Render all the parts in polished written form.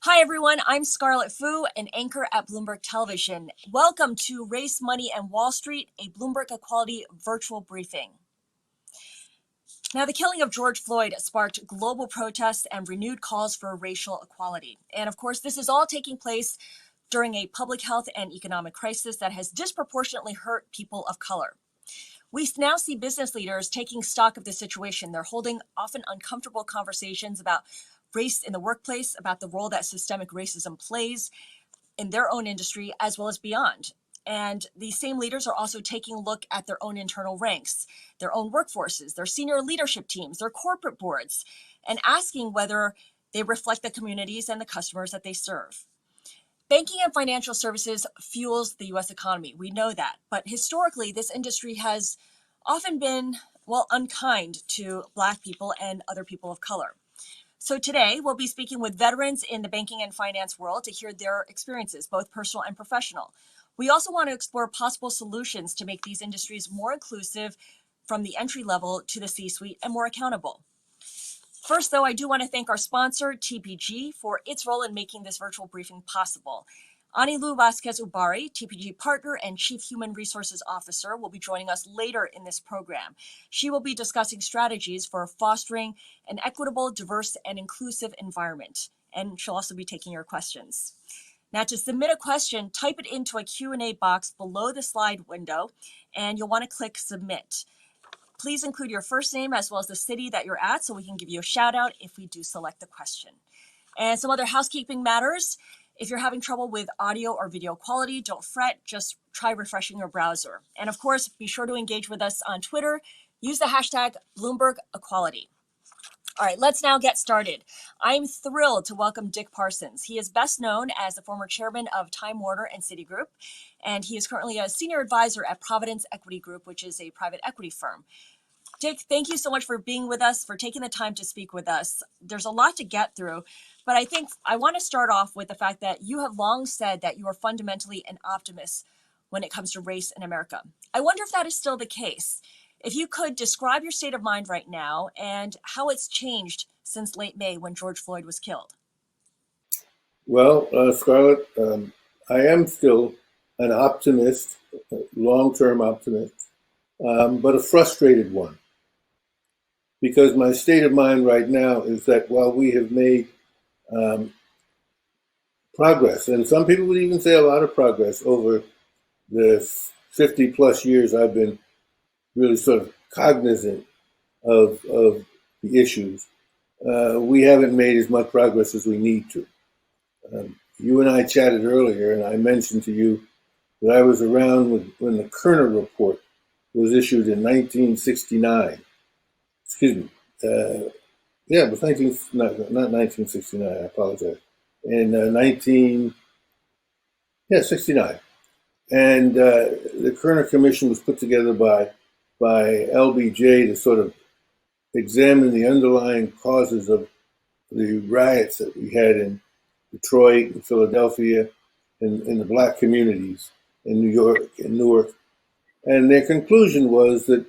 Hi, everyone. I'm Scarlet Fu, an anchor at Bloomberg Television. Welcome to Race, Money, and Wall Street, a Bloomberg Equality virtual briefing. Now, the killing of George Floyd sparked global protests and renewed calls for racial equality. And of course, this is all taking place during a public health and economic crisis that has disproportionately hurt people of color. We now see business leaders taking stock of the situation. They're holding often uncomfortable conversations about race in the workplace, about the role that systemic racism plays in their own industry as well as beyond. And these same leaders are also taking a look at their own internal ranks, their own workforces, their senior leadership teams, their corporate boards, and asking whether they reflect the communities and the customers that they serve. Banking and financial services fuels the US economy. We know that. But historically, this industry has often been, unkind to Black people and other people of color. So today, we'll be speaking with veterans in the banking and finance world to hear their experiences, both personal and professional. We also want to explore possible solutions to make these industries more inclusive from the entry level to the C-suite and more accountable. First, though, I do want to thank our sponsor, TPG, for its role in making this virtual briefing possible. Anilu Vazquez-Ubarri, TPG partner and Chief Human Resources Officer, will be joining us later in this program. She will be discussing strategies for fostering an equitable, diverse, and inclusive environment. And she'll also be taking your questions. Now, to submit a question, type it into a Q&A box below the slide window, and you'll want to click Submit. Please include your first name as well as the city that you're at so we can give you a shout out if we do select the question. And some other housekeeping matters. If you're having trouble with audio or video quality, don't fret, just try refreshing your browser. And of course, be sure to engage with us on Twitter. Use the hashtag Bloomberg Equality. All right, let's now get started. I'm thrilled to welcome Dick Parsons. He is best known as the former chairman of Time Warner and Citigroup, and he is currently a senior advisor at Providence Equity Group, which is a private equity firm. Dick, thank you so much for being with us, for taking the time to speak with us. There's a lot to get through, but I think I want to start off with the fact that you have long said that you are fundamentally an optimist when it comes to race in America. I wonder if that is still the case. If you could describe your state of mind right now and how it's changed since late May when George Floyd was killed. Well, Scarlett, I am still an optimist, long-term optimist, but a frustrated one. Because my state of mind right now is that while we have made progress, and some people would even say a lot of progress over the 50 plus years I've been really sort of cognizant of the issues, we haven't made as much progress as we need to. You and I chatted earlier, and I mentioned to you that I was around when the Kerner Report was issued in 1969. Excuse me. It was not 1969. I apologize. In 1969, and the Kerner Commission was put together by LBJ to sort of examine the underlying causes of the riots that we had in Detroit and Philadelphia and in the Black communities in New York and Newark, and their conclusion was that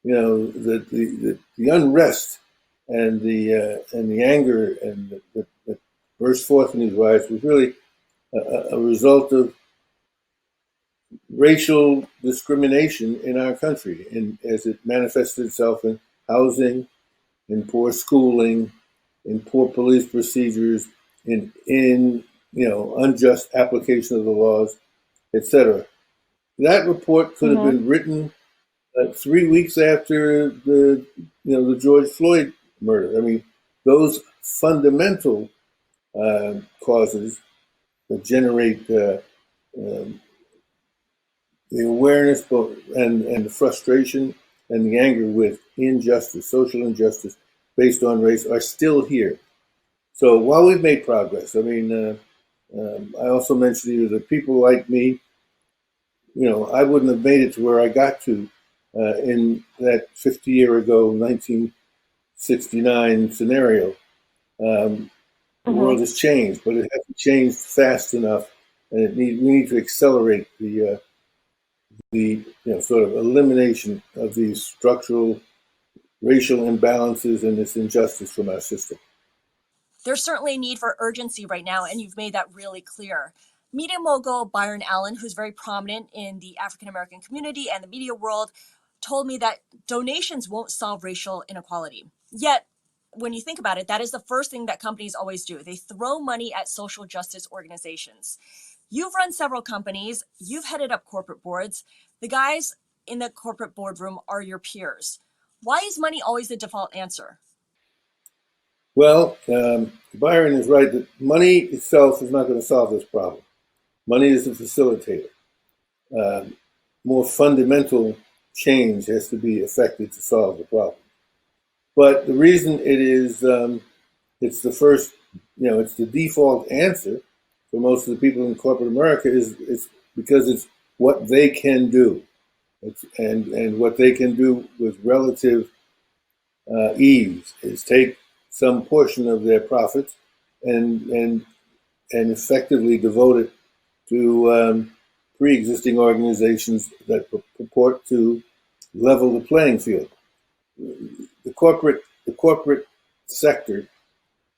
that the unrest and the anger and that burst forth in these riots was really a result of racial discrimination in our country, and as it manifested itself in housing, in poor schooling, in poor police procedures, in unjust application of the laws, etc. That report could have been written 3 weeks after the George Floyd murder. I mean, those fundamental causes that generate the awareness and the frustration and the anger with injustice, social injustice based on race are still here. So while we've made progress, I mean, I also mentioned to you that people like me, I wouldn't have made it to where I got to in that 50 year ago, 1969 scenario. The world has changed, but it hasn't changed fast enough, and we need to accelerate the sort of elimination of these structural racial imbalances and this injustice from our system. There's certainly a need for urgency right now, and you've made that really clear. Media mogul Byron Allen, who's very prominent in the African American community and the media world, told me that donations won't solve racial inequality. Yet, when you think about it, that is the first thing that companies always do. They throw money at social justice organizations. You've run several companies, you've headed up corporate boards. The guys in the corporate boardroom are your peers. Why is money always the default answer? Well, Byron is right that money itself is not going to solve this problem. Money is a facilitator. More fundamental change has to be effected to solve the problem. But the reason it is, it's the first, it's the default answer for most of the people in corporate America is because it's what they can do. And what they can do with relative ease is take some portion of their profits and effectively devote it to pre-existing organizations that purport to level the playing field. The corporate sector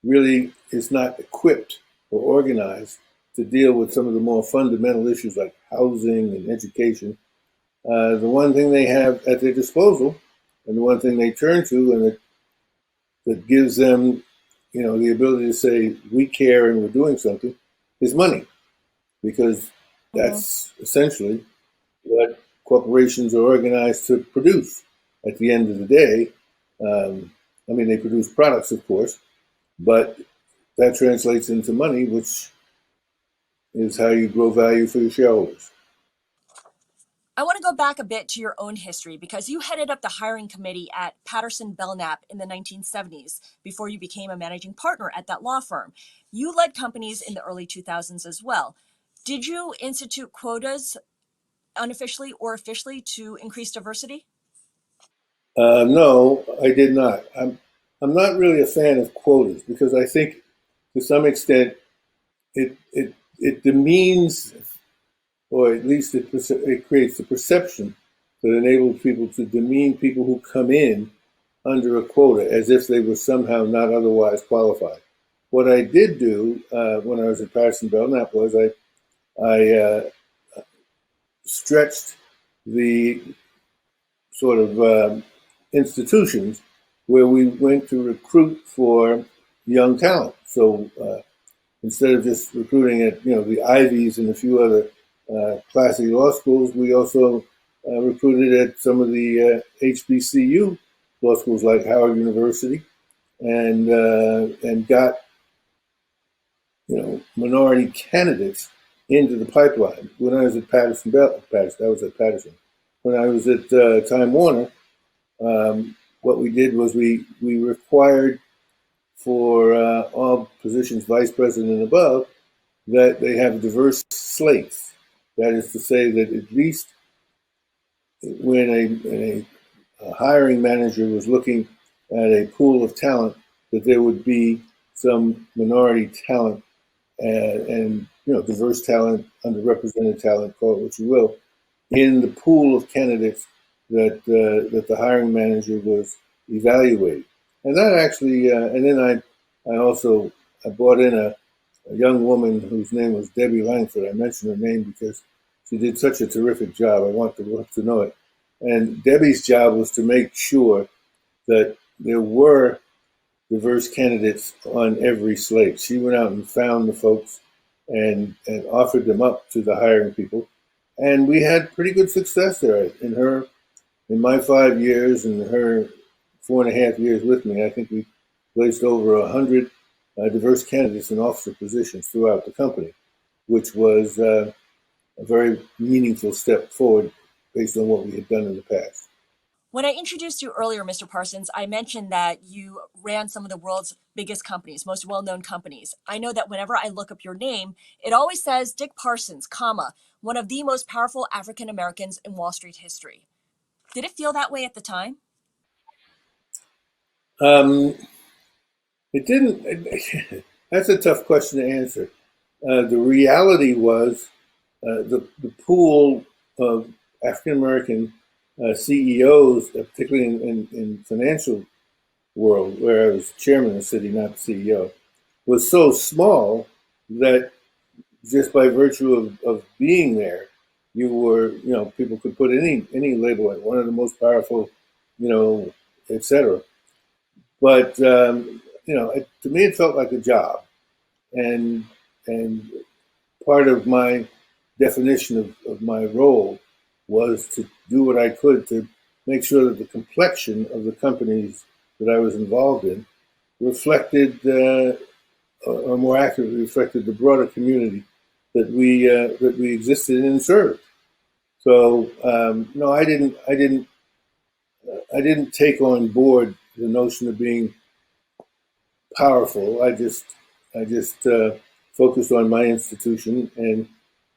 really is not equipped or organized to deal with some of the more fundamental issues like housing and education. The one thing they have at their disposal, and the one thing they turn to, and that gives them, the ability to say we care and we're doing something, is money, because that's essentially what corporations are organized to produce. At the end of the day, they produce products, of course, but that translates into money, which is how you grow value for your shareholders. I want to go back a bit to your own history because you headed up the hiring committee at Patterson Belknap in the 1970s before you became a managing partner at that law firm. You led companies in the early 2000s as well. Did you institute quotas unofficially or officially to increase diversity? No, I did not. I'm not really a fan of quotas because I think to some extent it demeans, or at least it creates the perception that enables people to demean people who come in under a quota as if they were somehow not otherwise qualified. What I did do when I was at Patterson Belknap was I stretched the sort of institutions where we went to recruit for young talent. So instead of just recruiting at the Ivies and a few other classy law schools, we also recruited at some of the HBCU law schools like Howard University, and got minority candidates into the pipeline. When I was at Patterson, I was at Patterson. When I was at Time Warner, what we did was we required for all positions, vice president and above, that they have diverse slates. That is to say that at least when a hiring manager was looking at a pool of talent, that there would be some minority talent and diverse talent, underrepresented talent, call it what you will, in the pool of candidates that the hiring manager was evaluating. And that actually, and then I also brought in a young woman whose name was Debbie Langford. I mentioned her name because she did such a terrific job. I want the world to know it. And Debbie's job was to make sure that there were diverse candidates on every slate. She went out and found the folks and offered them up to the hiring people. And we had pretty good success there. In my 5 years and her 4.5 years with me, I think we placed over 100 diverse candidates in officer positions throughout the company, which was a very meaningful step forward based on what we had done in the past. When I introduced you earlier, Mr. Parsons, I mentioned that you ran some of the world's biggest companies, most well-known companies. I know that whenever I look up your name, it always says Dick Parsons, comma, one of the most powerful African Americans in Wall Street history. Did it feel that way at the time? It didn't. That's a tough question to answer. The reality was the pool of African American CEOs, particularly in financial world, where I was chairman of the city, not CEO, was so small that just by virtue of being there, you were, people could put any label on one of the most powerful, etc. But to me, it felt like a job, and and part of my definition of my role was to do what I could to make sure that the complexion of the companies that I was involved in reflected, or more accurately reflected, the broader community that we existed in and served. So no, I didn't take on board the notion of being powerful. I just focused on my institution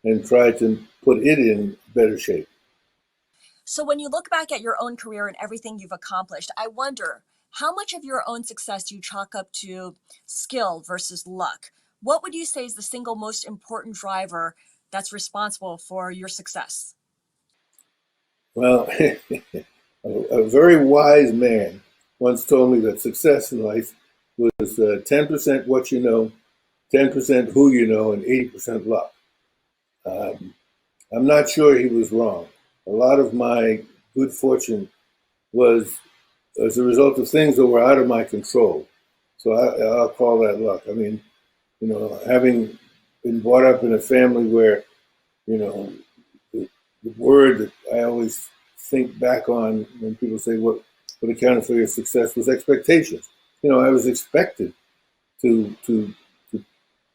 and tried to put it in better shape. So when you look back at your own career and everything you've accomplished, I wonder how much of your own success do you chalk up to skill versus luck? What would you say is the single most important driver that's responsible for your success? Well, a very wise man once told me that success in life was 10% what you know, 10% who you know, and 80% luck. Um, I'm not sure he was wrong. A lot of my good fortune was as a result of things that were out of my control. So I'll call that luck. I mean, having been brought up in a family where, you know, the word that I always think back on when people say what accounted for your success was expectations. I was expected to you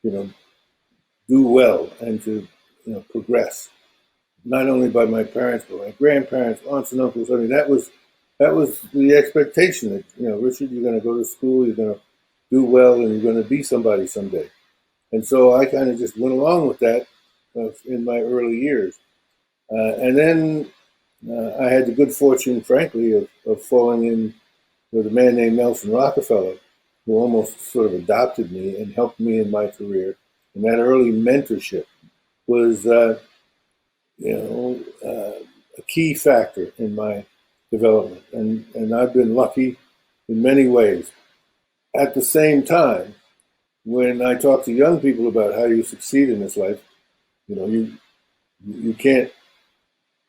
know do well and to progress, not only by my parents but my grandparents, aunts and uncles. I mean, that was the expectation that Richard, you're going to go to school, you're going to do well, and you're going to be somebody someday. And so I kind of just went along with that in my early years. And then I had the good fortune, frankly, of falling in with a man named Nelson Rockefeller, who almost sort of adopted me and helped me in my career. And that early mentorship was, a key factor in my development. And I've been lucky in many ways. At the same time, when I talk to young people about how you succeed in this life, you can't.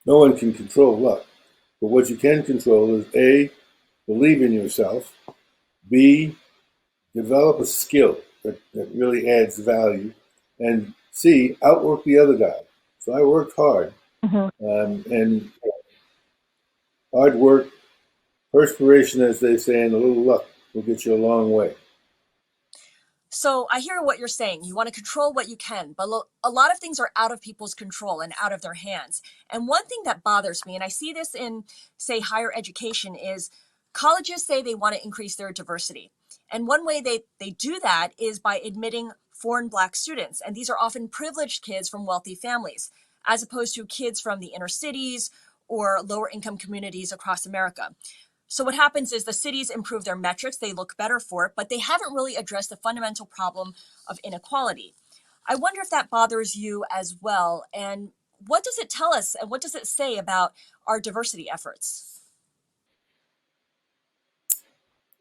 No one can control luck, but what you can control is A, believe in yourself, B, develop a skill that really adds value, and C, outwork the other guy. So I worked hard, and hard work, perspiration, as they say, and a little luck will get you a long way. So I hear what you're saying. You want to control what you can, but a lot of things are out of people's control and out of their hands. And one thing that bothers me, and I see this in, say, higher education, is colleges say they want to increase their diversity. And one way they do that is by admitting foreign Black students. And these are often privileged kids from wealthy families, as opposed to kids from the inner cities or lower income communities across America. So what happens is the cities improve their metrics, they look better for it, but they haven't really addressed the fundamental problem of inequality. I wonder if that bothers you as well. And what does it tell us and what does it say about our diversity efforts?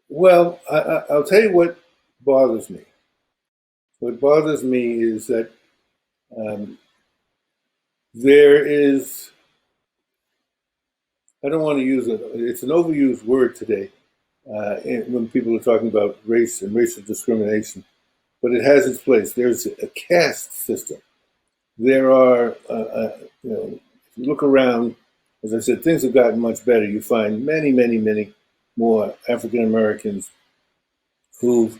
Well, I'll tell you what bothers me. What bothers me is that um, there is, I don't want to use it, it's an overused word today when people are talking about race and racial discrimination, but it has its place. There's a caste system. There are, if you look around, as I said, things have gotten much better. You find many, many, many more African Americans who've,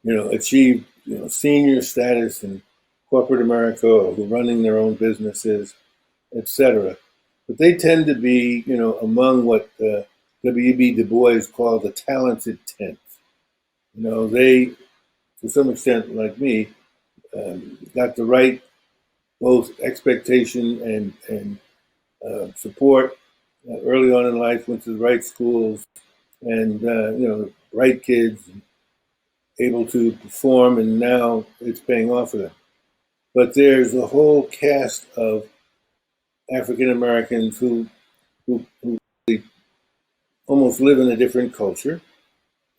achieved, senior status in corporate America or who are running their own businesses, etc. But they tend to be, among what W.E.B. Du Bois called the talented tenth. They, to some extent, like me, got the right both expectation and support early on in life, went to the right schools, and right kids, able to perform, and now it's paying off for them. But there's a whole cast of African Americans who almost live in a different culture,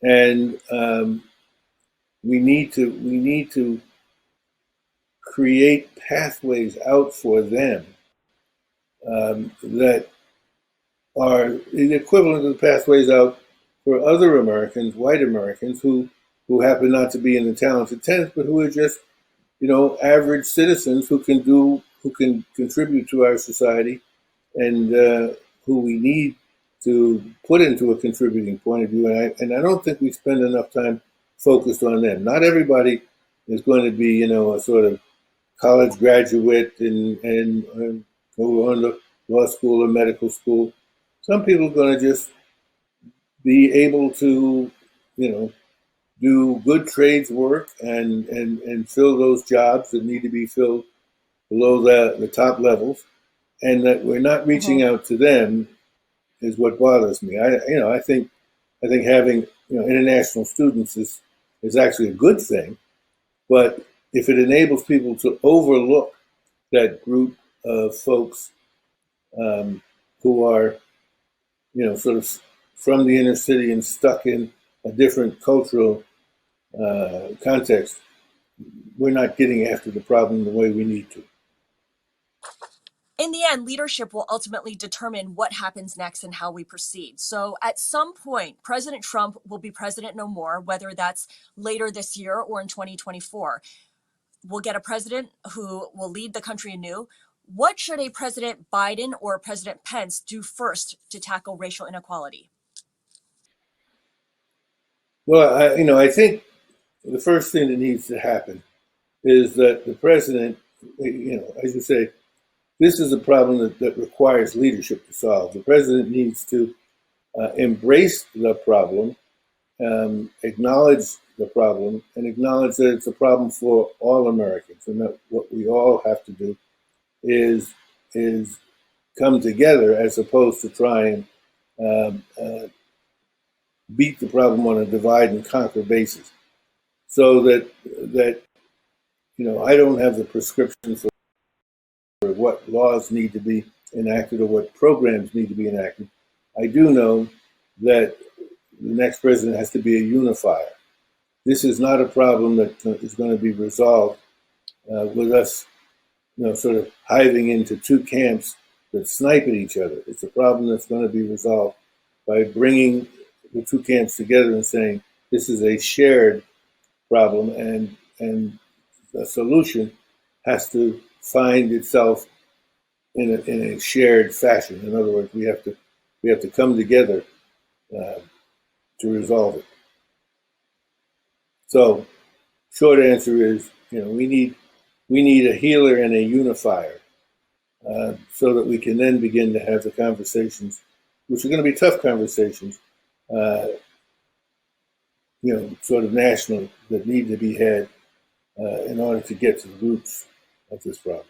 and we need to create pathways out for them that are the equivalent of the pathways out for other Americans, white Americans, who happen not to be in the talented tenth, but who are just, average citizens who can contribute to our society, and who we need to put into a contributing point of view. And I don't think we spend enough time focused on them. Not everybody is going to be, a sort of college graduate and go on to law school or medical school. Some people are going to just be able to, do good trades work and fill those jobs that need to be filled below the top levels, and that we're not reaching out to them is what bothers me. I think having international students is actually a good thing, but if it enables people to overlook that group of folks who are sort of from the inner city and stuck in a different cultural context, we're not getting after the problem the way we need to. In the end, leadership will ultimately determine what happens next and how we proceed. So at some point, President Trump will be president no more, whether that's later this year or in 2024. We'll get a president who will lead the country anew. What should a President Biden or President Pence do first to tackle racial inequality? Well, I think the first thing that needs to happen is that the president, as you say, this is a problem that requires leadership to solve. The president needs to embrace the problem, acknowledge the problem, and acknowledge that it's a problem for all Americans, and that what we all have to do is come together as opposed to try and beat the problem on a divide and conquer basis. So that I don't have the prescription for what laws need to be enacted or what programs need to be enacted. I do know that the next president has to be a unifier. This is not a problem that is going to be resolved with us, sort of hiving into two camps that snipe at each other. It's a problem that's going to be resolved by bringing the two camps together and saying this is a shared problem, and the solution has to find itself in a shared fashion. In other words, we have to come together to resolve it. So, short answer is, we need a healer and a unifier, so that we can then begin to have the conversations, which are going to be tough conversations, sort of national, that need to be had in order to get to the roots of this problem.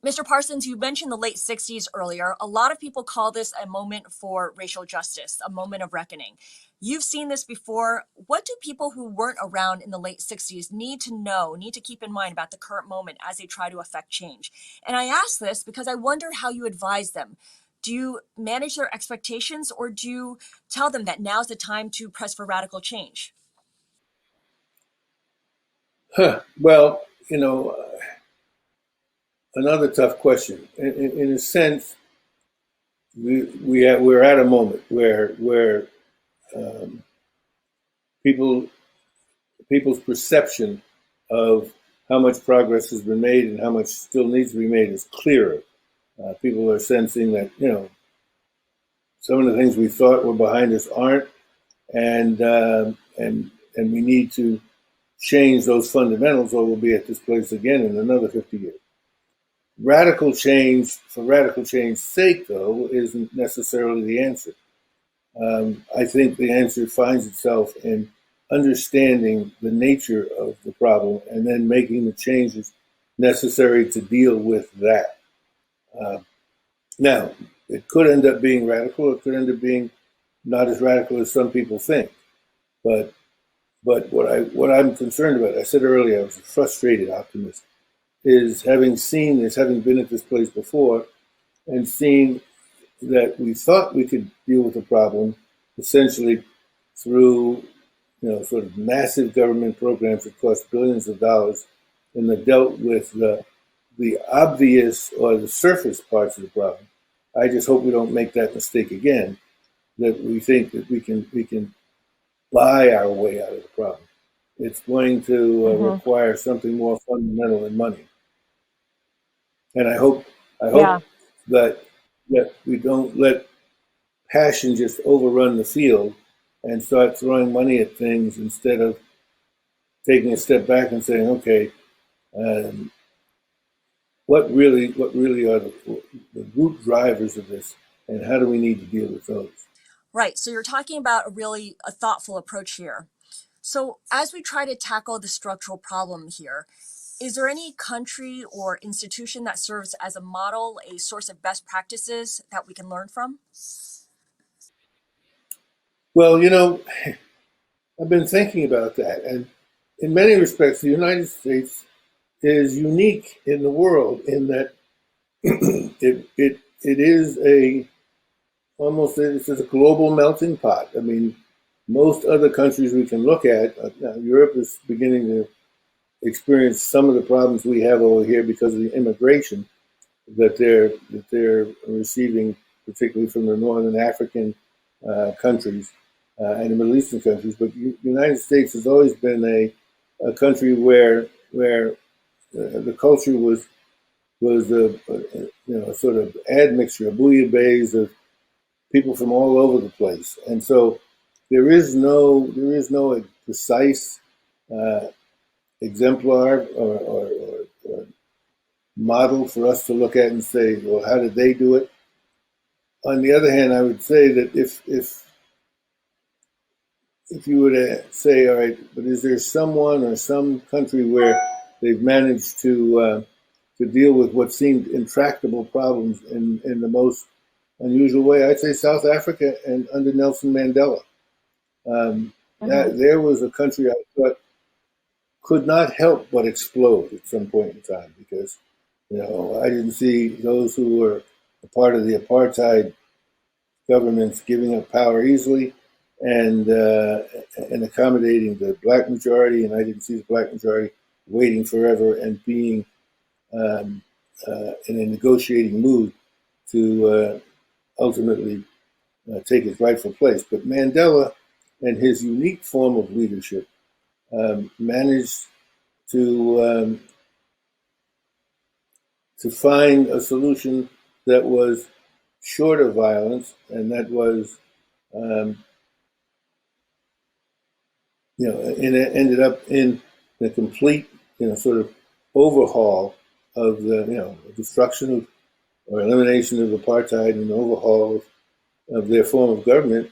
Mr. Parsons, you mentioned the late 60s earlier. A lot of people call this a moment for racial justice, a moment of reckoning. You've seen this before. What do people who weren't around in the late 60s need to keep in mind about the current moment as they try to affect change? And I ask this because I wonder how you advise them. Do you manage their expectations, or do you tell them that now's the time to press for radical change? Well, another tough question. In a sense, we're at a moment where people's perception of how much progress has been made and how much still needs to be made is clearer. People are sensing that some of the things we thought were behind us aren't, and we need to change those fundamentals, or we'll be at this place again in another 50 years. Radical change for radical change's sake, though, isn't necessarily the answer. I think the answer finds itself in understanding the nature of the problem and then making the changes necessary to deal with that. Now, it could end up being radical. It could end up being not as radical as some people think. But what I'm concerned about, I said earlier, I was a frustrated optimist, is having seen this, having been at this place before, and seeing that we thought we could deal with the problem essentially through sort of massive government programs that cost billions of dollars and that dealt with the obvious or the surface parts of the problem. I just hope we don't make that mistake again, that we think that we can buy our way out of the problem. It's going to require something more fundamental than money. And I hope that we don't let passion just overrun the field and start throwing money at things instead of taking a step back and saying, okay, what really are the root drivers of this, and how do we need to deal with those? Right. So you're talking about a thoughtful approach here. So as we try to tackle the structural problem here, is there any country or institution that serves as a model, a source of best practices that we can learn from? Well, I've been thinking about that, and in many respects, the United States is unique in the world in that it is it's a global melting pot. I mean, most other countries we can look at, Europe is beginning to experience some of the problems we have over here because of the immigration that they're receiving, particularly from the northern African countries and the Middle Eastern countries. But the United States has always been a country where the culture was a sort of admixture, a bouillabaisse of people from all over the place, and so there is no precise exemplar or model for us to look at and say, well, how did they do it? On the other hand, I would say that if you were to say, all right, but is there someone or some country where they've managed to deal with what seemed intractable problems in the most unusual way? I'd say South Africa and under Nelson Mandela. That there was a country I thought could not help but explode at some point in time because, I didn't see those who were a part of the apartheid governments giving up power easily and accommodating the black majority, and I didn't see the black majority waiting forever and being in a negotiating mood to ultimately take his rightful place. But Mandela and his unique form of leadership managed to find a solution that was short of violence and that was, ended up in the complete, sort of overhaul of the, destruction of or elimination of apartheid and overhaul of their form of government,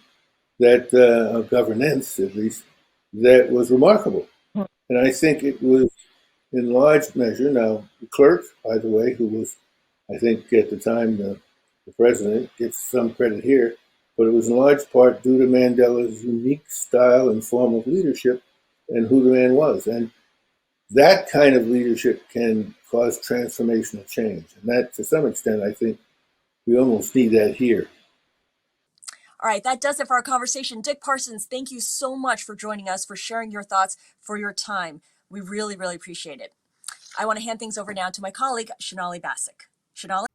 that of governance at least, that was remarkable. And I think it was in large measure, now the clerk, by the way, who was, I think at the time the president, gets some credit here, but it was in large part due to Mandela's unique style and form of leadership and who the man was. And that kind of leadership can cause transformational change. And that, to some extent, I think we almost need that here. All right, that does it for our conversation. Dick Parsons, thank you so much for joining us, for sharing your thoughts, for your time. We really, really appreciate it. I want to hand things over now to my colleague, Sonali Basak. Sonali?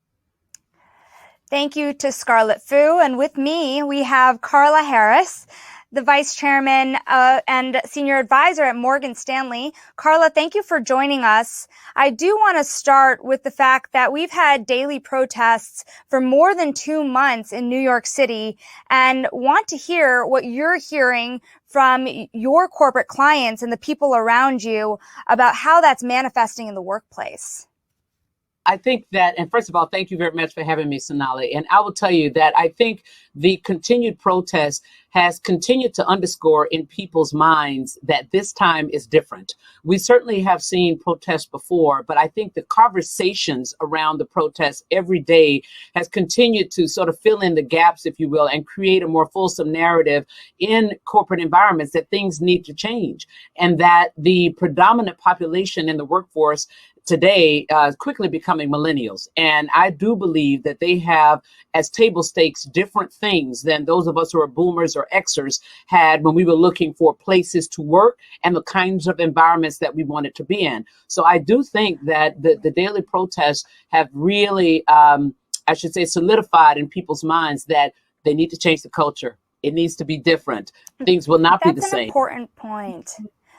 Thank you to Scarlet Fu. And with me, we have Carla Harris, the Vice Chairman and Senior Advisor at Morgan Stanley. Carla, thank you for joining us. I do want to start with the fact that we've had daily protests for more than 2 months in New York City and want to hear what you're hearing from your corporate clients and the people around you about how that's manifesting in the workplace. I think that, and first of all, thank you very much for having me, Sonali. And I will tell you that I think the continued protest has continued to underscore in people's minds that this time is different. We certainly have seen protests before, but I think the conversations around the protests every day has continued to sort of fill in the gaps, if you will, and create a more fulsome narrative in corporate environments that things need to change and that the predominant population in the workforce today quickly becomes becoming millennials. And I do believe that they have as table stakes different things than those of us who are boomers or Xers had when we were looking for places to work and the kinds of environments that we wanted to be in. So I do think that the daily protests have really, I should say, solidified in people's minds that they need to change the culture. It needs to be different. Things will not be the That's an same. important point.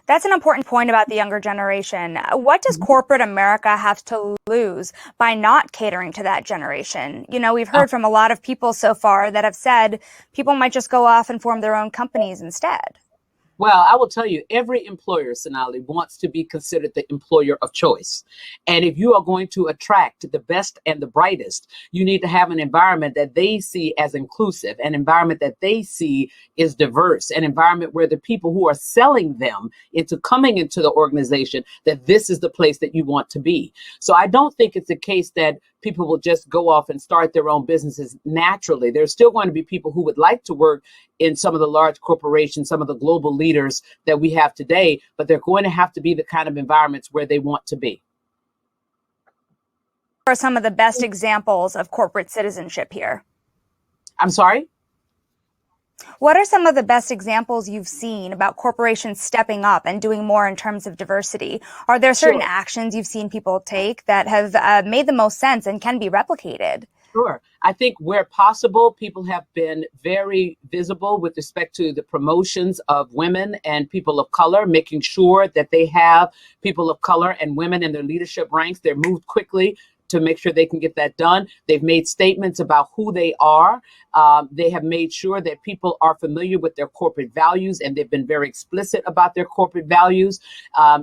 That's an important point about the younger generation. What does corporate America have to lose by not catering to that generation? You know, we've heard from a lot of people so far that have said people might just go off and form their own companies instead. Well, I will tell you, every employer, Sonali, wants to be considered the employer of choice. And if you are going to attract the best and the brightest, you need to have an environment that they see as inclusive, an environment that they see is diverse, an environment where the people who are selling them into coming into the organization, that this is the place that you want to be. So I don't think it's a case that people will just go off and start their own businesses naturally. There's still going to be people who would like to work in some of the large corporations, some of the global leaders that we have today, but they're going to have to be the kind of environments where they want to be. What are some of the best examples of corporate citizenship here? I'm sorry? What are some of the best examples you've seen about corporations stepping up and doing more in terms of diversity? Are there certain actions you've seen people take that have made the most sense and can be replicated? Sure. I think where possible, people have been very visible with respect to the promotions of women and people of color, making sure that they have people of color and women in their leadership ranks. They're moved quickly to make sure they can get that done. They've made statements about who they are. They have made sure that people are familiar with their corporate values, and they've been very explicit about their corporate values.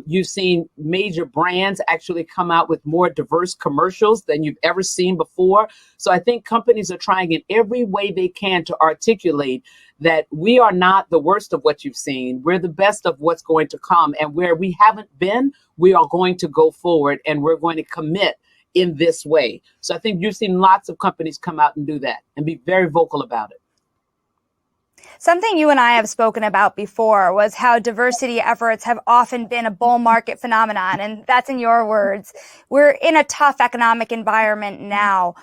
You've seen major brands actually come out with more diverse commercials than you've ever seen before. So I think companies are trying in every way they can to articulate that we are not the worst of what you've seen. We're the best of what's going to come. And where we haven't been, we are going to go forward, and we're going to commit in this way. So I think you've seen lots of companies come out and do that and be very vocal about it. Something you and I have spoken about before was how diversity efforts have often been a bull market phenomenon. And that's in your words. We're in a tough economic environment now.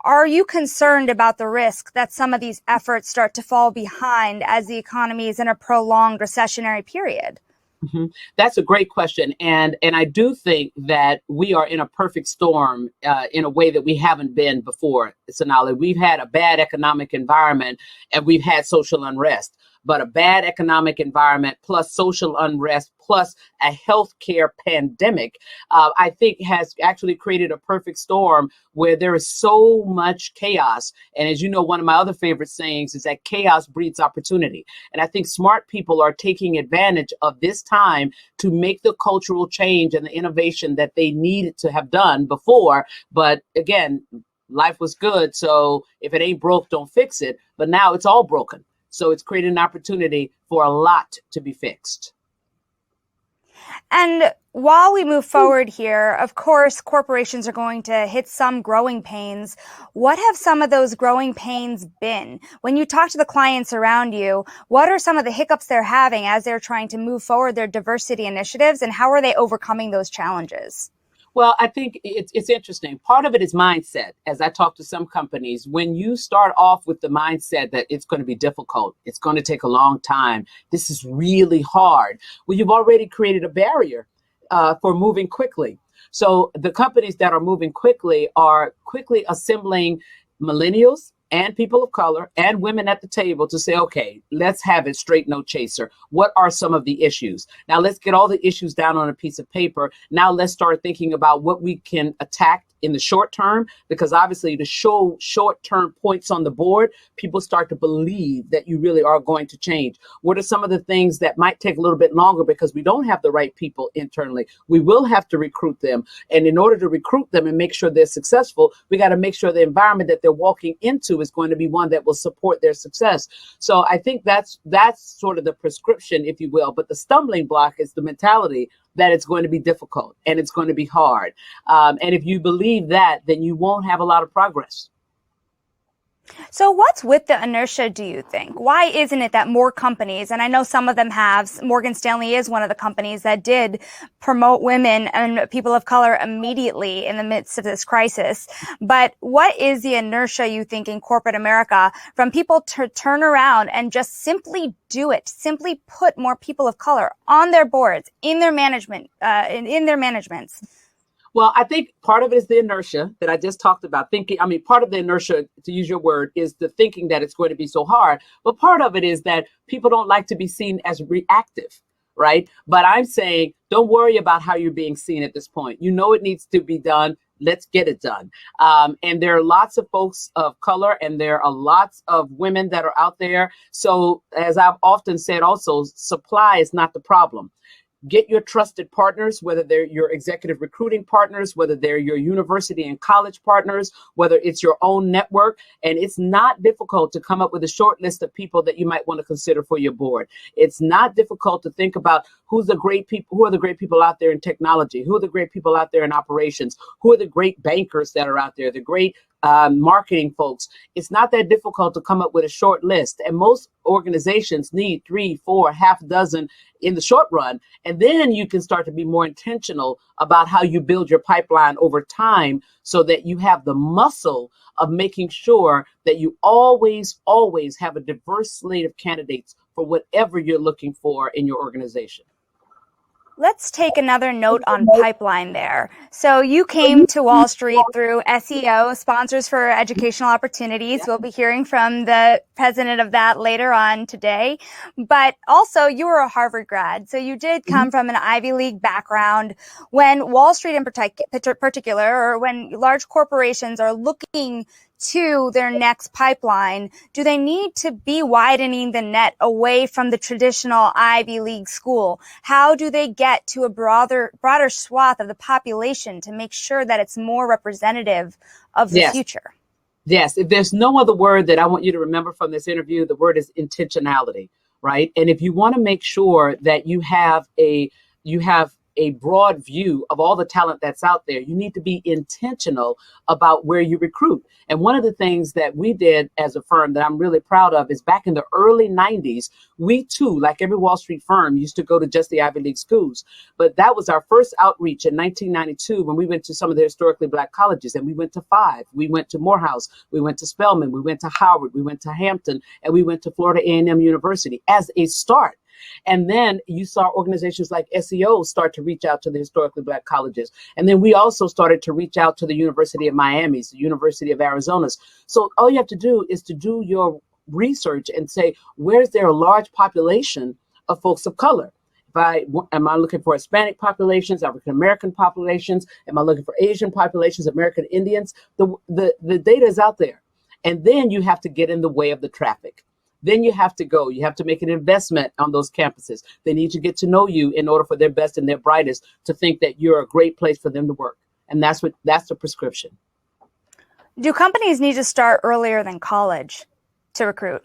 Are you concerned about the risk that some of these efforts start to fall behind as the economy is in a prolonged recessionary period? Mm-hmm. That's a great question. And I do think that we are in a perfect storm in a way that we haven't been before, Sonali. We've had a bad economic environment and we've had social unrest. But a bad economic environment plus social unrest plus a healthcare pandemic, I think has actually created a perfect storm where there is so much chaos. And as you know, one of my other favorite sayings is that chaos breeds opportunity. And I think smart people are taking advantage of this time to make the cultural change and the innovation that they needed to have done before. But again, life was good. So if it ain't broke, don't fix it. But now it's all broken. So it's created an opportunity for a lot to be fixed. And while we move forward here, of course, corporations are going to hit some growing pains. What have some of those growing pains been? When you talk to the clients around you, what are some of the hiccups they're having as they're trying to move forward their diversity initiatives, and how are they overcoming those challenges? Well, I think it's interesting. Part of it is mindset. As I talk to some companies, when you start off with the mindset that it's going to be difficult, it's going to take a long time, this is really hard, well, you've already created a barrier for moving quickly. So the companies that are moving quickly are quickly assembling millennials and people of color and women at the table to say, okay, let's have it straight, no chaser. What are some of the issues? Now let's get all the issues down on a piece of paper. Now let's start thinking about what we can attack in the short term, because obviously to show short-term points on the board, people start to believe that you really are going to change. What are some of the things that might take a little bit longer because we don't have the right people internally? We will have to recruit them. And in order to recruit them and make sure they're successful, we got to make sure the environment that they're walking into is going to be one that will support their success. So I think that's sort of the prescription, if you will. But the stumbling block is the mentality that it's going to be difficult and it's going to be hard. And if you believe that, then you won't have a lot of progress. So what's with the inertia, do you think? Why isn't it that more companies, and I know some of them have, Morgan Stanley is one of the companies that did promote women and people of color immediately in the midst of this crisis. But what is the inertia, you think, in corporate America from people to turn around and just simply do it, simply put more people of color on their boards, in their management, in their managements? Well, I think part of it is the inertia that I just talked about. Part of the inertia, to use your word, is the thinking that it's going to be so hard. But part of it is that people don't like to be seen as reactive, right? But I'm saying, don't worry about how you're being seen at this point. You know it needs to be done. Let's get it done. And there are lots of folks of color, and there are lots of women that are out there. So as I've often said also, supply is not the problem. Get your trusted partners, whether they're your executive recruiting partners, whether they're your university and college partners, whether it's your own network. And it's not difficult to come up with a short list of people that you might want to consider for your board. It's not difficult to think about who are the great people out there in technology, who are the great people out there in operations, who are the great bankers that are out there, the great marketing folks. It's not that difficult to come up with a short list. And most organizations need 3, 4, half a dozen in the short run. And then you can start to be more intentional about how you build your pipeline over time so that you have the muscle of making sure that you always have a diverse slate of candidates for whatever you're looking for in your organization. Let's take another note on pipeline there. So you came to Wall Street through SEO, Sponsors for Educational Opportunities. We'll be hearing from the president of that later on today. But also, you were a Harvard grad, so you did come from an Ivy League background. When Wall Street in particular, or when large corporations are looking to their next pipeline, do they need to be widening the net away from the traditional Ivy League school? How do they get to a broader swath of the population to make sure that it's more representative of the future? Yes. If there's no other word that I want you to remember from this interview, the word is intentionality, right? And if you want to make sure that you have a broad view of all the talent that's out there, you need to be intentional about where you recruit. And one of the things that we did as a firm that I'm really proud of is back in the early 90s, we too, like every Wall Street firm, used to go to just the Ivy League schools. But that was our first outreach in 1992 when we went to some of the historically Black colleges, and we went to 5. We went to Morehouse, we went to Spelman, we went to Howard, we went to Hampton, and we went to Florida A&M University as a start. And then you saw organizations like SEO start to reach out to the historically Black colleges. And then we also started to reach out to the University of Miami's, the University of Arizona's. So all you have to do is to do your research and say, where's there a large population of folks of color? Am I looking for Hispanic populations, African American populations? Am I looking for Asian populations, American Indians? The data is out there. And then you have to get in the way of the traffic. Then you have to make an investment on those campuses. They need to get to know you in order for their best and their brightest to think that you're a great place for them to work. And that's the prescription. Do companies need to start earlier than college to recruit?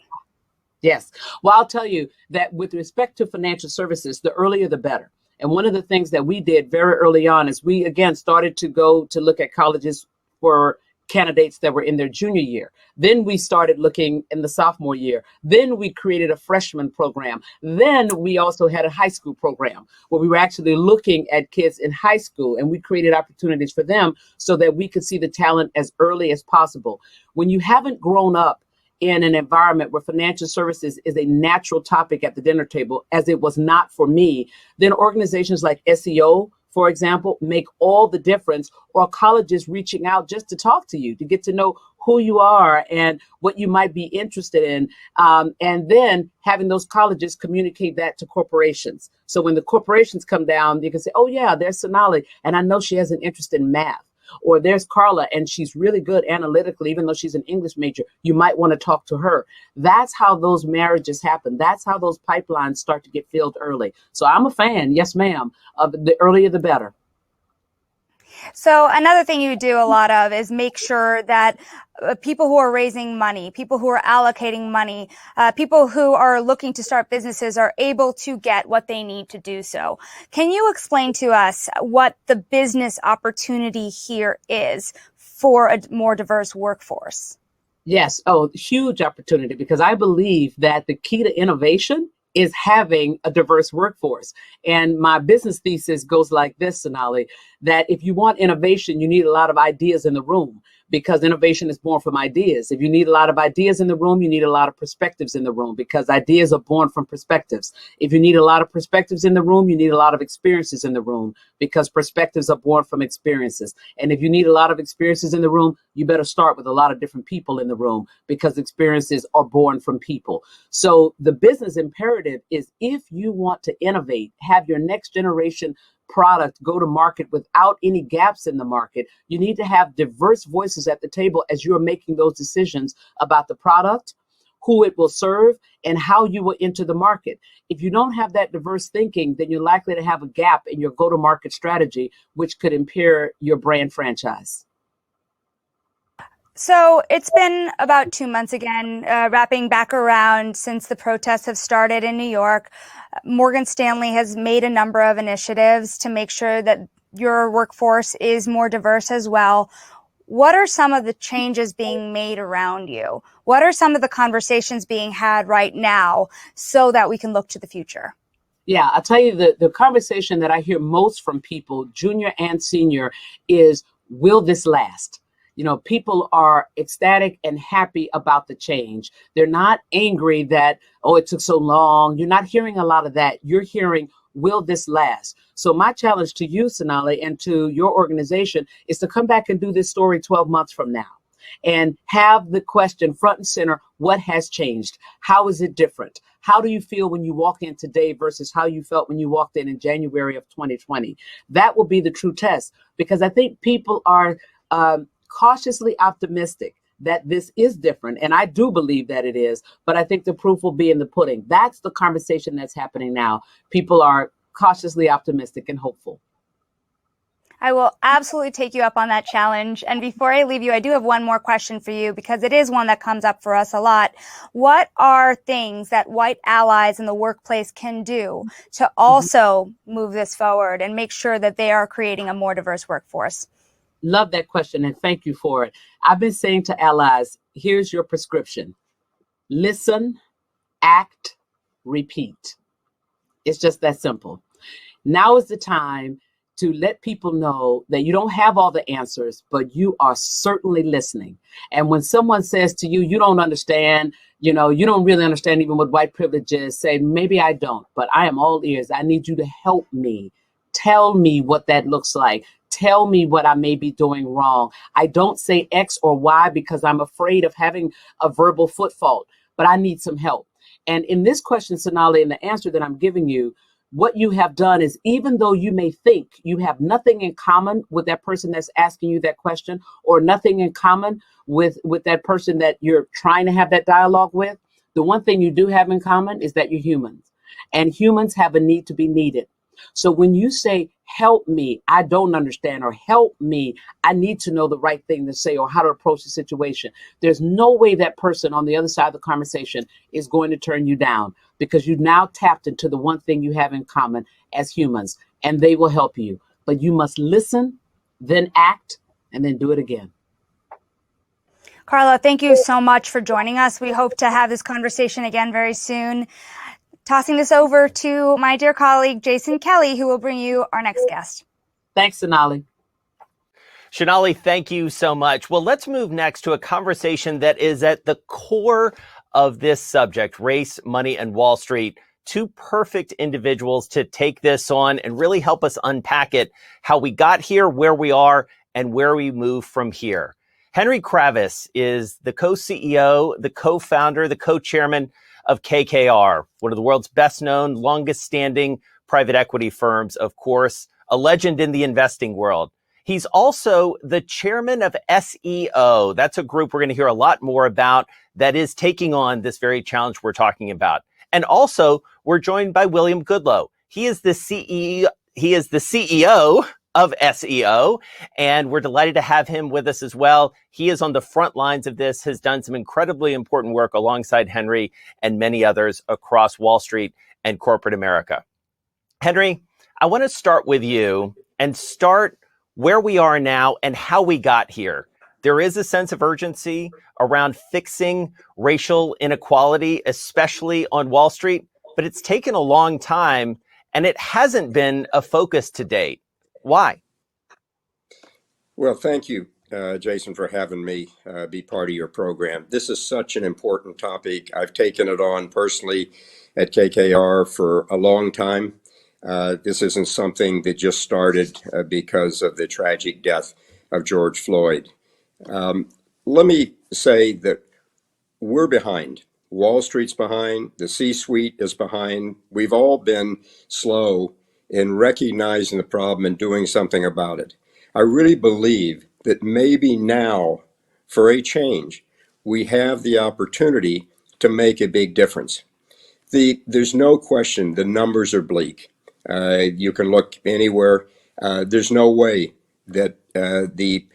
Yes. Well, I'll tell you that with respect to financial services, the earlier the better. And one of the things that we did very early on is we, again, started to go to look at colleges for candidates that were in their junior year. Then we started looking in the sophomore year. Then we created a freshman program. Then we also had a high school program where we were actually looking at kids in high school, and we created opportunities for them so that we could see the talent as early as possible. When you haven't grown up in an environment where financial services is a natural topic at the dinner table, as it was not for me, then organizations like SEO, for example, make all the difference, or colleges reaching out just to talk to you, to get to know who you are and what you might be interested in. And then having those colleges communicate that to corporations. So when the corporations come down, you can say, oh yeah, there's Sonali, and I know she has an interest in math. Or there's Carla, and she's really good analytically, even though she's an English major. You might want to talk to her. That's how those marriages happen. That's how those pipelines start to get filled early. So I'm a fan, yes, ma'am, of the earlier the better. So another thing you do a lot of is make sure that people who are raising money, people who are allocating money, people who are looking to start businesses are able to get what they need to do so. Can you explain to us what the business opportunity here is for a more diverse workforce? Yes. Oh, huge opportunity, because I believe that the key to innovation is having a diverse workforce. And my business thesis goes like this, Sonali, that if you want innovation, you need a lot of ideas in the room, because innovation is born from ideas. If you need a lot of ideas in the room, you need a lot of perspectives in the room, because ideas are born from perspectives. If you need a lot of perspectives in the room, you need a lot of experiences in the room, because perspectives are born from experiences. And if you need a lot of experiences in the room, you better start with a lot of different people in the room, because experiences are born from people. So the business imperative is, if you want to innovate, have your next generation product go to market without any gaps in the market, you need to have diverse voices at the table as you're making those decisions about the product, who it will serve, and how you will enter the market. If you don't have that diverse thinking, then you're likely to have a gap in your go-to-market strategy, which could impair your brand franchise. So it's been about 2 months again, wrapping back around since the protests have started in New York. Morgan Stanley has made a number of initiatives to make sure that your workforce is more diverse as well. What are some of the changes being made around you? What are some of the conversations being had right now so that we can look to the future? Yeah, I'll tell you, the conversation that I hear most from people, junior and senior, is, will this last? People are ecstatic and happy about the change. They're not angry that, oh, it took so long. You're not hearing a lot of that. You're hearing, will this last? So my challenge to you, Sonali, and to your organization is to come back and do this story 12 months from now and have the question front and center: what has changed? How is it different? How do you feel when you walk in today versus how you felt when you walked in January of 2020? That will be the true test, because I think people are cautiously optimistic that this is different. And I do believe that it is, but I think the proof will be in the pudding. That's the conversation that's happening now. People are cautiously optimistic and hopeful. I will absolutely take you up on that challenge. And before I leave you, I do have one more question for you, because it is one that comes up for us a lot. What are things that white allies in the workplace can do to also move this forward and make sure that they are creating a more diverse workforce? Love that question, and thank you for it. I've been saying to allies, here's your prescription: listen, act, repeat. It's just that simple. Now is the time to let people know that you don't have all the answers, but you are certainly listening. And when someone says to you, you don't understand, you don't really understand even what white privilege is, say, maybe I don't, but I am all ears. I need you to help me. Tell me what that looks like. Tell me what I may be doing wrong. I don't say X or Y because I'm afraid of having a verbal foot fault, but I need some help. And in this question, Sonali, and the answer that I'm giving you, what you have done is, even though you may think you have nothing in common with that person that's asking you that question, or nothing in common with that person that you're trying to have that dialogue with, the one thing you do have in common is that you're humans, and humans have a need to be needed. So when you say, help me, I don't understand, or help me, I need to know the right thing to say or how to approach the situation, there's no way that person on the other side of the conversation is going to turn you down, because you've now tapped into the one thing you have in common as humans, and they will help you. But you must listen, then act, and then do it again. Carla, thank you so much for joining us. We hope to have this conversation again very soon. Tossing this over to my dear colleague, Jason Kelly, who will bring you our next guest. Thanks, Sonali. Sonali, thank you so much. Well, let's move next to a conversation that is at the core of this subject: race, money, and Wall Street. Two perfect individuals to take this on and really help us unpack it, how we got here, where we are, and where we move from here. Henry Kravis is the co-CEO, the co-founder, the co-chairman of KKR, one of the world's best known, longest standing private equity firms, of course, a legend in the investing world. He's also the chairman of SEO. That's a group we're going to hear a lot more about that is taking on this very challenge we're talking about. And also, we're joined by William Goodloe. He is the CEO of SEO, and we're delighted to have him with us as well. He is on the front lines of this, has done some incredibly important work alongside Henry and many others across Wall Street and corporate America. Henry, I want to start with you and start where we are now and how we got here. there is a sense of urgency around fixing racial inequality, especially on Wall Street, but it's taken a long time and it hasn't been a focus to date. Why? Well, thank you, Jason, for having me be part of your program. This is such an important topic. I've taken it on personally at KKR for a long time. This isn't something that just started because of the tragic death of George Floyd. Let me say that we're behind. Wall Street's behind. The C-suite is behind. We've all been slow in recognizing the problem and doing something about it. I really believe that maybe now, for a change, we have the opportunity to make a big difference. There's no question the numbers are bleak. You can look anywhere. There's no way that the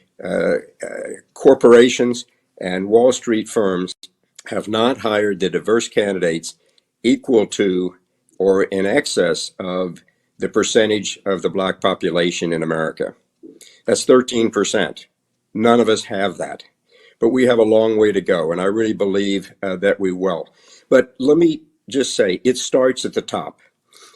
corporations and Wall Street firms have not hired the diverse candidates equal to or in excess of the percentage of the Black population in America. That's 13%. None of us have that. But we have a long way to go, and I really believe that we will. But let me just say, it starts at the top.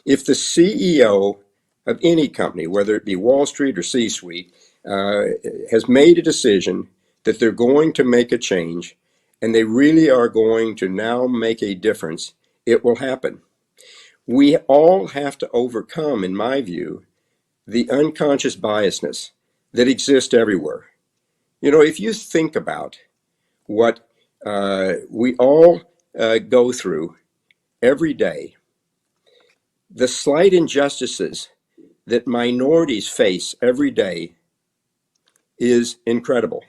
If the CEO of any company, whether it be Wall Street or C-suite, has made a decision that they're going to make a change, and they really are going to now make a difference, it will happen. We all have to overcome, in my view, the unconscious biasness that exists everywhere. You know, if you think about what we all go through every day, the slight injustices that minorities face every day is incredible.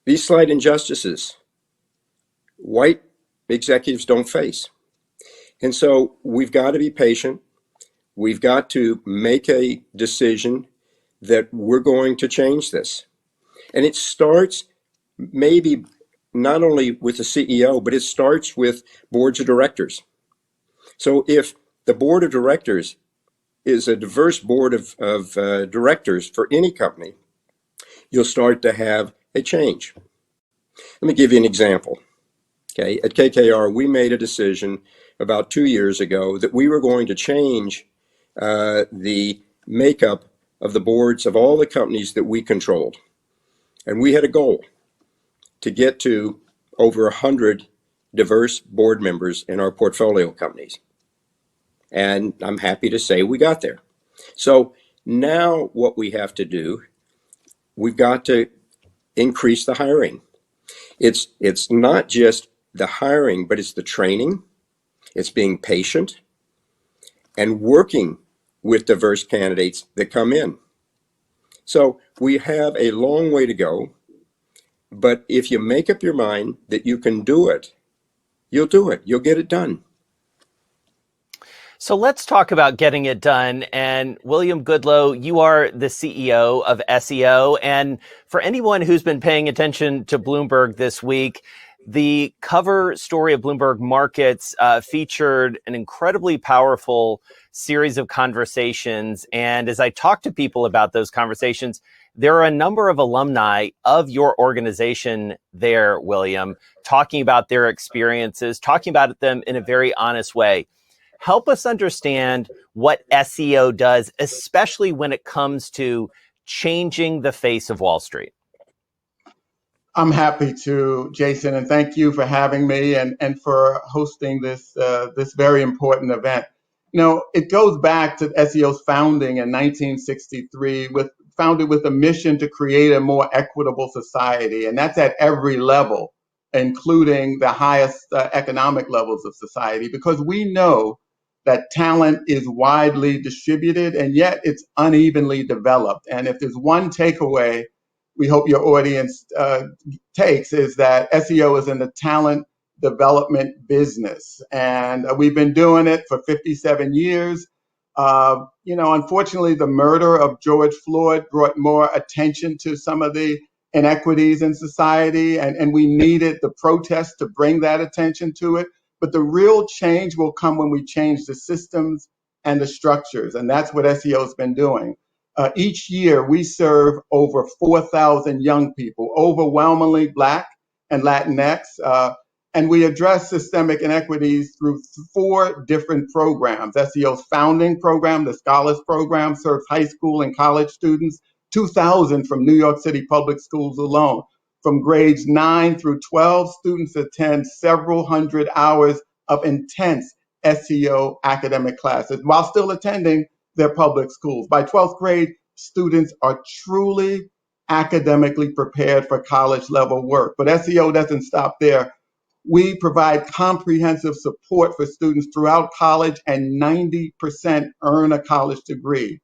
These slight injustices, white executives don't face. And so we've got to be patient. We've got to make a decision that we're going to change this. And it starts maybe not only with the CEO, but it starts with boards of directors. So if the board of directors is a diverse board of directors for any company, you'll start to have a change. Let me give you an example. Okay, at KKR, we made a decision about 2 years ago that we were going to change the makeup of the boards of all the companies that we controlled. And we had a goal to get to over 100 diverse board members in our portfolio companies. And I'm happy to say we got there. So now what we have to do, we've got to increase the hiring. It's not just the hiring, but it's the training. It's being patient and working with diverse candidates that come in. So we have a long way to go, but if you make up your mind that you can do it, you'll do it. You'll get it done. So let's talk about getting it done. And William Goodloe, you are the CEO of SEO. And for anyone who's been paying attention to Bloomberg this week, the cover story of Bloomberg Markets featured an incredibly powerful series of conversations. And as I talk to people about those conversations, there are a number of alumni of your organization there, William, talking about their experiences, talking about them in a very honest way. Help us understand what SEO does, especially when it comes to changing the face of Wall Street. I'm happy to, Jason, and thank you for having me and for hosting this very important event. You know, it goes back to SEO's founding in 1963, founded with a mission to create a more equitable society, and that's at every level, including the highest economic levels of society, because we know that talent is widely distributed and yet it's unevenly developed. And if there's one takeaway we hope your audience takes, is that SEO is in the talent development business. And we've been doing it for 57 years. Unfortunately, the murder of George Floyd brought more attention to some of the inequities in society, and we needed the protests to bring that attention to it. But the real change will come when we change the systems and the structures, and that's what SEO has been doing. Each year, we serve over 4,000 young people, overwhelmingly Black and Latinx, and we address systemic inequities through 4 different programs. SEO's founding program, the Scholars Program, serves high school and college students, 2,000 from New York City public schools alone. From grades 9 through 12, students attend several hundred hours of intense SEO academic classes while still attending their public schools. By 12th grade, students are truly academically prepared for college level work. But SEO doesn't stop there. We provide comprehensive support for students throughout college, and 90% earn a college degree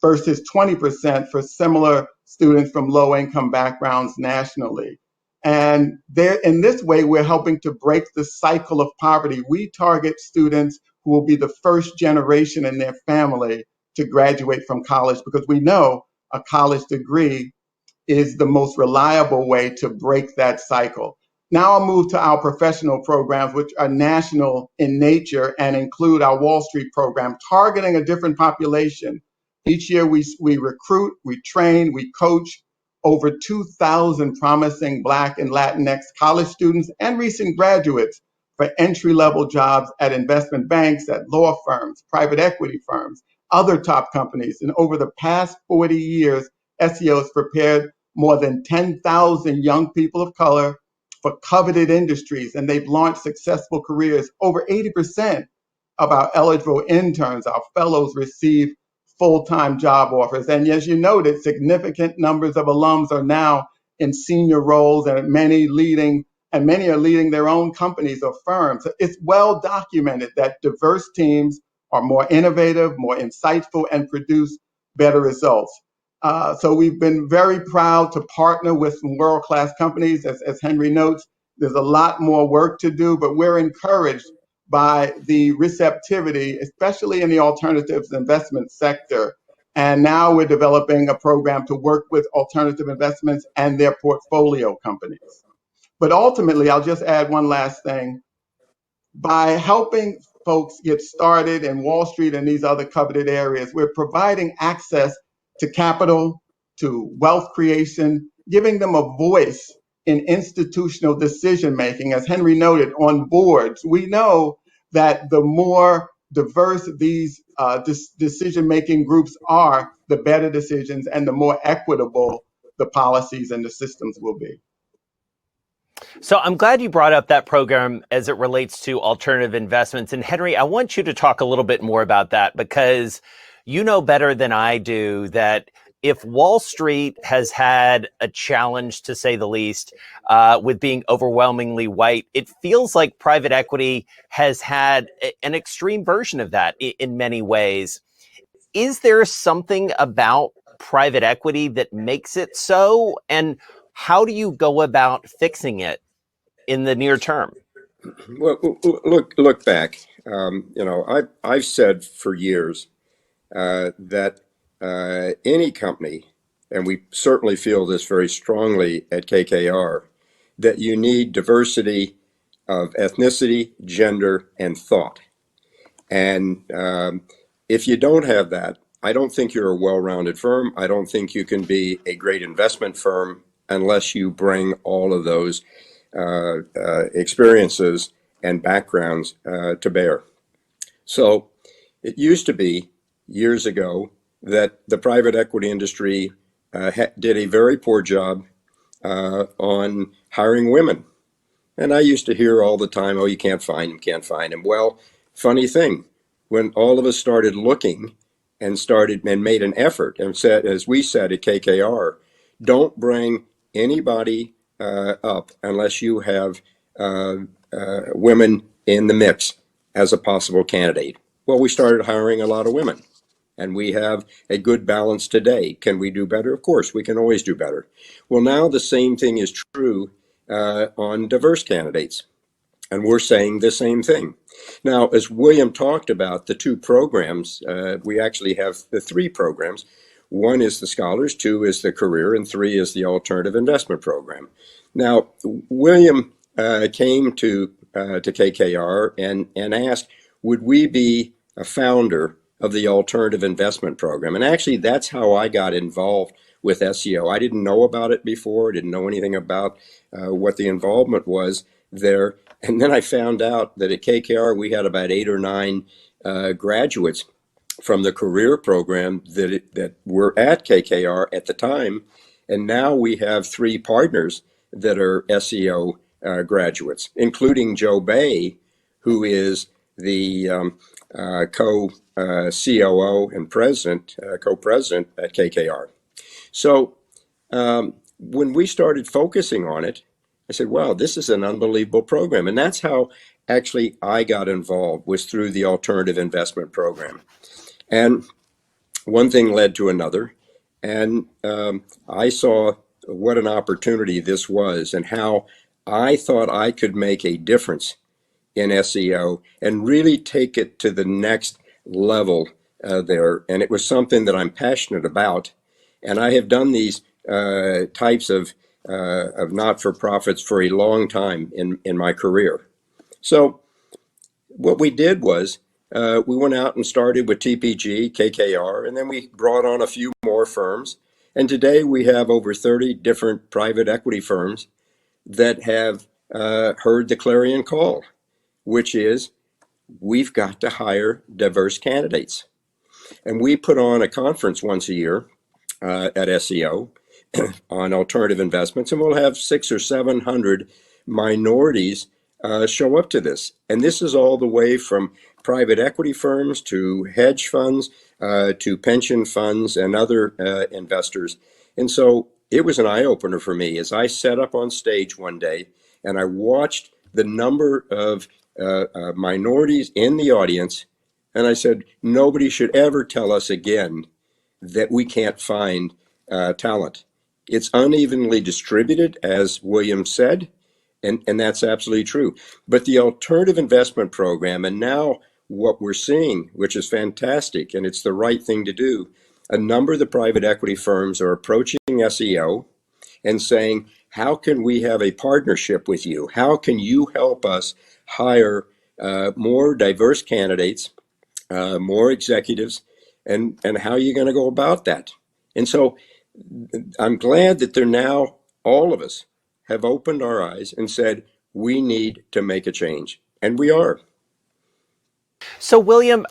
versus 20% for similar students from low income backgrounds nationally. And there, in this way, we're helping to break the cycle of poverty. We target students who will be the first generation in their family to graduate from college because we know a college degree is the most reliable way to break that cycle. Now I'll move to our professional programs, which are national in nature and include our Wall Street program, targeting a different population. Each year we recruit, we train, we coach over 2,000 promising Black and Latinx college students and recent graduates for entry-level jobs at investment banks, at law firms, private equity firms, other top companies. And over the past 40 years, SEO has prepared more than 10,000 young people of color for coveted industries, and they've launched successful careers. Over 80% of our eligible interns, our fellows, receive full-time job offers. And as you noted, significant numbers of alums are now in senior roles, and many are leading their own companies or firms. It's well documented that diverse teams are more innovative, more insightful, and produce better results. So we've been very proud to partner with some world-class companies. As Henry notes, there's a lot more work to do, but we're encouraged by the receptivity, especially in the alternatives investment sector. And now we're developing a program to work with alternative investments and their portfolio companies. But ultimately, I'll just add one last thing. By helping folks get started in Wall Street and these other coveted areas, we're providing access to capital, to wealth creation, giving them a voice in institutional decision making. As Henry noted, on boards, we know that the more diverse these decision making groups are, the better decisions and the more equitable the policies and the systems will be. So I'm glad you brought up that program as it relates to alternative investments. And Henry, I want you to talk a little bit more about that, because you know better than I do that if Wall Street has had a challenge, to say the least, with being overwhelmingly white, it feels like private equity has had an extreme version of that in many ways. Is there something about private equity that makes it so? And how do you go about fixing it in the near term? Well, look back. I've said for years that any company, and we certainly feel this very strongly at KKR, that you need diversity of ethnicity, gender, and thought. And if you don't have that, I don't think you're a well-rounded firm. I don't think you can be a great investment firm unless you bring all of those experiences and backgrounds to bear. So it used to be years ago that the private equity industry did a very poor job on hiring women. And I used to hear all the time, oh, you can't find them, can't find them. Well, funny thing, when all of us started looking and made an effort and said, as we said at KKR, don't bring anybody up unless you have women in the mix as a possible candidate. Well, we started hiring a lot of women, and we have a good balance today. Can we do better? Of course, we can always do better. Well, now the same thing is true on diverse candidates, and we're saying the same thing. Now, as William talked about, the 2 programs, we actually have the 3 programs. 1 is the Scholars, 2 is the Career, and 3 is the Alternative Investment Program. Now, William came to KKR and asked, would we be a founder of the alternative investment program. And actually, that's how I got involved with SEO. I didn't know about it before, didn't know anything about what the involvement was there. And then I found out that at KKR, we had about 8 or 9 graduates from the career program that were at KKR at the time. And now we have 3 partners that are SEO graduates, including Joe Bay, who is the co-COO and co-president at KKR. So when we started focusing on it, I said, wow, this is an unbelievable program. And that's how actually I got involved, was through the alternative investment program. And one thing led to another. And I saw what an opportunity this was and how I thought I could make a difference in SEO and really take it to the next level there. And it was something that I'm passionate about. And I have done these types of not-for-profits for a long time in my career. So what we did was we went out and started with TPG, KKR, and then we brought on a few more firms. And today we have over 30 different private equity firms that have heard the clarion call, which is we've got to hire diverse candidates. And we put on a conference once a year at SEO on alternative investments, and we'll have 600 or 700 minorities show up to this. And this is all the way from private equity firms to hedge funds to pension funds and other investors. And so it was an eye-opener for me as I sat up on stage one day and I watched the number of minorities in the audience, and I said, nobody should ever tell us again that we can't find talent. It's unevenly distributed, as William said, and that's absolutely true. But the alternative investment program, and now what we're seeing, which is fantastic, and it's the right thing to do, a number of the private equity firms are approaching SEO and saying, how can we have a partnership with you? How can you help us hire more diverse candidates, more executives, and how are you going to go about that? And so I'm glad that they're now, all of us have opened our eyes and said, we need to make a change. And we are. So, William,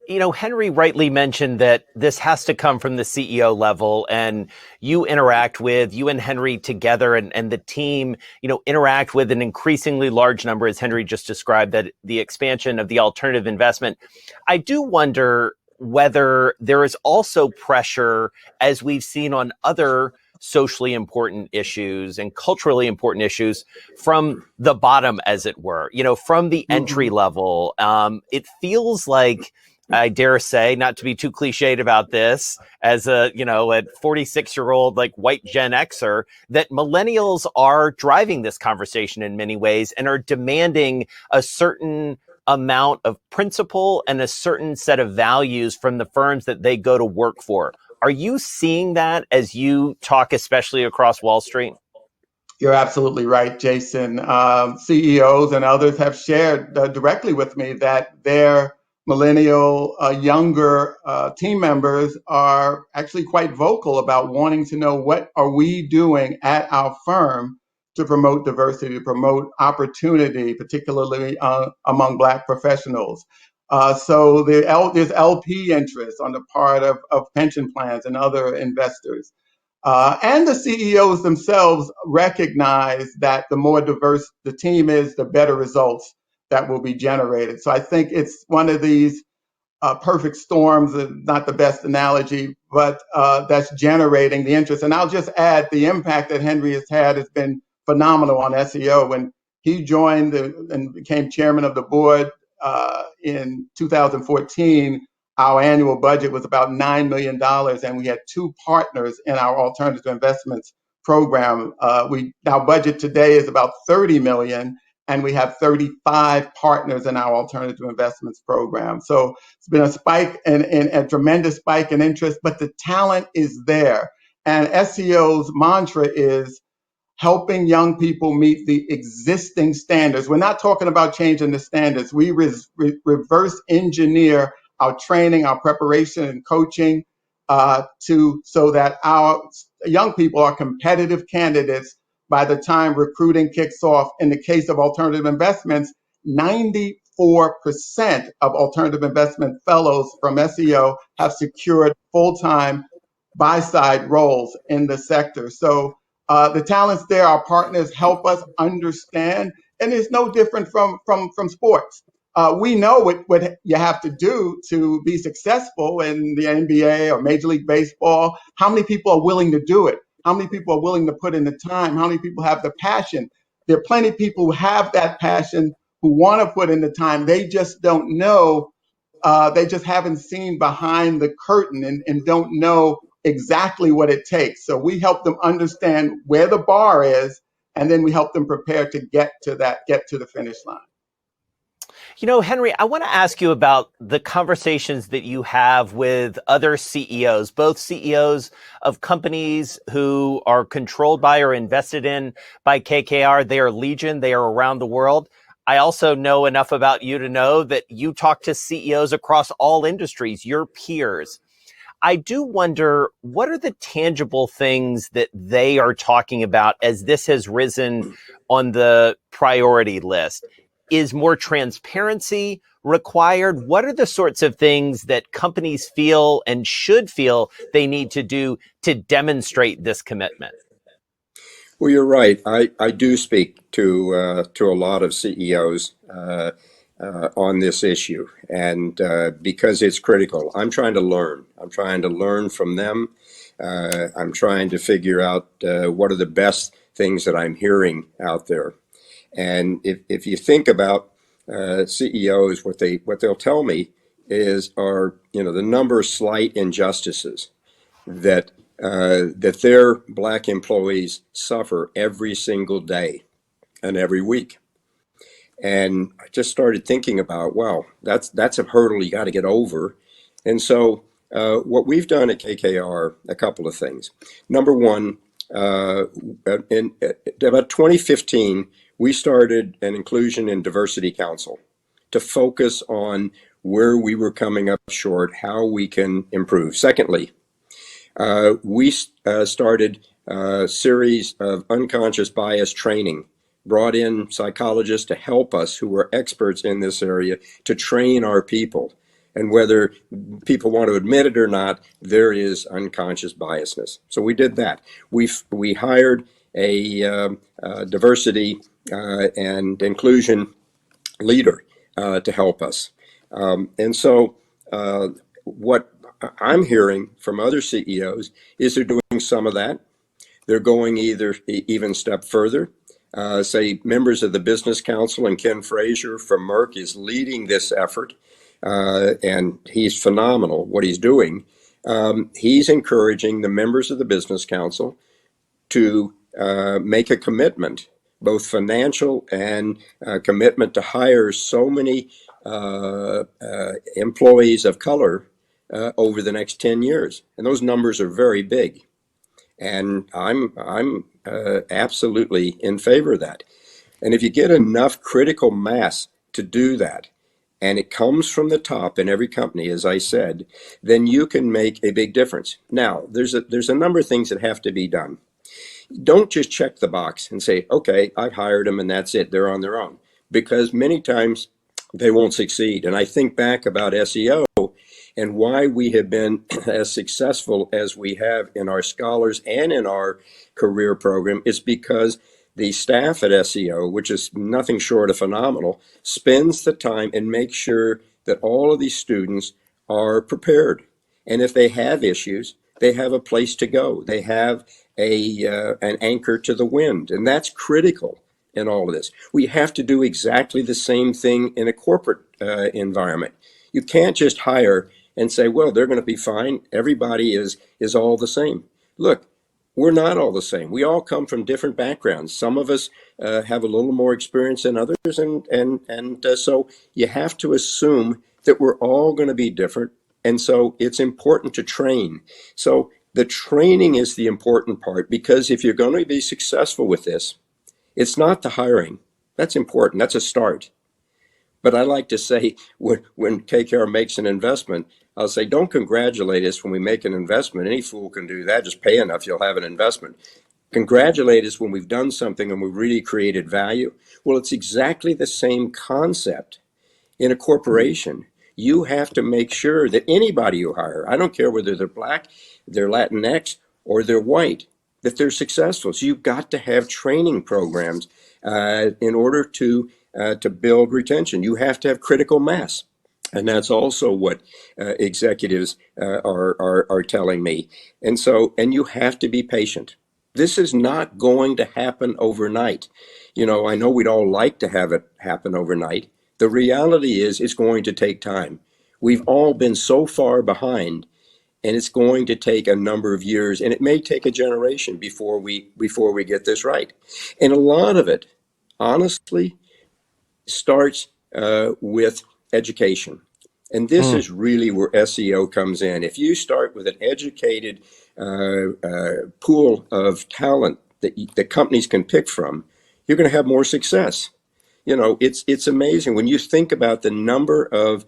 Henry rightly mentioned that this has to come from the CEO level, and you and Henry together and the team, interact with an increasingly large number, as Henry just described, that the expansion of the alternative investment. I do wonder whether there is also pressure, as we've seen on other socially important issues and culturally important issues, from the bottom, as it were, from the entry level. It feels like, I dare say, not to be too cliched about this, as a 46-year-old like white Gen Xer, that millennials are driving this conversation in many ways and are demanding a certain amount of principle and a certain set of values from the firms that they go to work for. Are you seeing that as you talk, especially across Wall Street? You're absolutely right, Jason. CEOs and others have shared directly with me that their millennial, younger team members are actually quite vocal about wanting to know, what are we doing at our firm to promote diversity, to promote opportunity, particularly among Black professionals. So there's LP interest on the part of pension plans and other investors. And the CEOs themselves recognize that the more diverse the team is, the better results that will be generated. So I think it's one of these perfect storms, not the best analogy, but that's generating the interest. And I'll just add, the impact that Henry has had has been phenomenal on SEO. When he joined and became chairman of the board in 2014, our annual budget was about $9 million, and we had 2 partners in our alternative investments program. Our budget today is about $30 million, and we have 35 partners in our alternative investments program. So it's been a spike and a tremendous spike in interest, but the talent is there. And SEO's mantra is helping young people meet the existing standards. We're not talking about changing the standards. We reverse engineer our training, our preparation and coaching so that our young people are competitive candidates by the time recruiting kicks off. In the case of alternative investments, 94% of alternative investment fellows from SEO have secured full-time buy-side roles in the sector. So the talents there, our partners help us understand, and it's no different from sports. We know what you have to do to be successful in the NBA or Major League Baseball. How many people are willing to do it? How many people are willing to put in the time? How many people have the passion? There are plenty of people who have that passion, who want to put in the time. They just don't know. They just haven't seen behind the curtain and don't know exactly what it takes. So we help them understand where the bar is, and then we help them prepare to get to the finish line. You know, Henry, I want to ask you about the conversations that you have with other CEOs, both CEOs of companies who are controlled by or invested in by KKR. They are legion. They are around the world. I also know enough about you to know that you talk to CEOs across all industries, your peers. I do wonder, what are the tangible things that they are talking about as this has risen on the priority list? Is more transparency required? What are the sorts of things that companies feel and should feel they need to do to demonstrate this commitment? Well, you're right. I do speak to a lot of CEOs on this issue, and because it's critical. I'm trying to learn. I'm trying to learn from them. I'm trying to figure out what are the best things that I'm hearing out there. And if you think about CEOs, what they'll tell me are the number of slight injustices that their Black employees suffer every single day and every week. And I just started thinking about, wow, that's a hurdle you got to get over. And so what we've done at KKR, a couple of things. Number one, in about 2015, we started an Inclusion and Diversity Council to focus on where we were coming up short, how we can improve. Secondly, we started a series of unconscious bias training, brought in psychologists to help us who were experts in this area to train our people. And whether people want to admit it or not, there is unconscious biasness. So we did that. We hired a diversity and inclusion leader to help us. And so what I'm hearing from other CEOs is they're doing some of that. They're going even a step further. Say members of the Business Council, and Ken Frazier from Merck is leading this effort. And he's phenomenal what he's doing. He's encouraging the members of the Business Council to make a commitment, both financial and commitment to hire so many employees of color over the next 10 years. And those numbers are very big. And I'm absolutely in favor of that. And if you get enough critical mass to do that, and it comes from the top in every company, as I said, then you can make a big difference. Now, there's a number of things that have to be done. Don't just check the box and say, okay, I've hired them and that's it, they're on their own. Because many times they won't succeed. And I think back about SEO and why we have been as successful as we have in our scholars and in our career program is because the staff at SEO, which is nothing short of phenomenal, spends the time and makes sure that all of these students are prepared. And if they have issues, they have a place to go. They have an anchor to the wind. And that's critical in all of this. We have to do exactly the same thing in a corporate environment. You can't just hire and say, well, they're going to be fine. Everybody is all the same. Look, we're not all the same. We all come from different backgrounds. Some of us have a little more experience than others, and so you have to assume that we're all going to be different. And so it's important to train. So the training is the important part, because if you're going to be successful with this, it's not the hiring. That's important. That's a start. But I like to say when KKR makes an investment, I'll say, don't congratulate us when we make an investment. Any fool can do that. Just pay enough, you'll have an investment. Congratulate us when we've done something and we've really created value. Well, it's exactly the same concept in a corporation. You have to make sure that anybody you hire, I don't care whether they're black, they're Latinx, or they're white, that they're successful. So you've got to have training programs in order to build retention. You have to have critical mass. And that's also what executives are telling me. And you have to be patient. This is not going to happen overnight. I know we'd all like to have it happen overnight. The reality is it's going to take time. We've all been so far behind, and it's going to take a number of years, and it may take a generation before we get this right. And a lot of it, honestly, starts with education. And this is really where SEO comes in. If you start with an educated pool of talent that companies can pick from, you're going to have more success. It's amazing when you think about the number of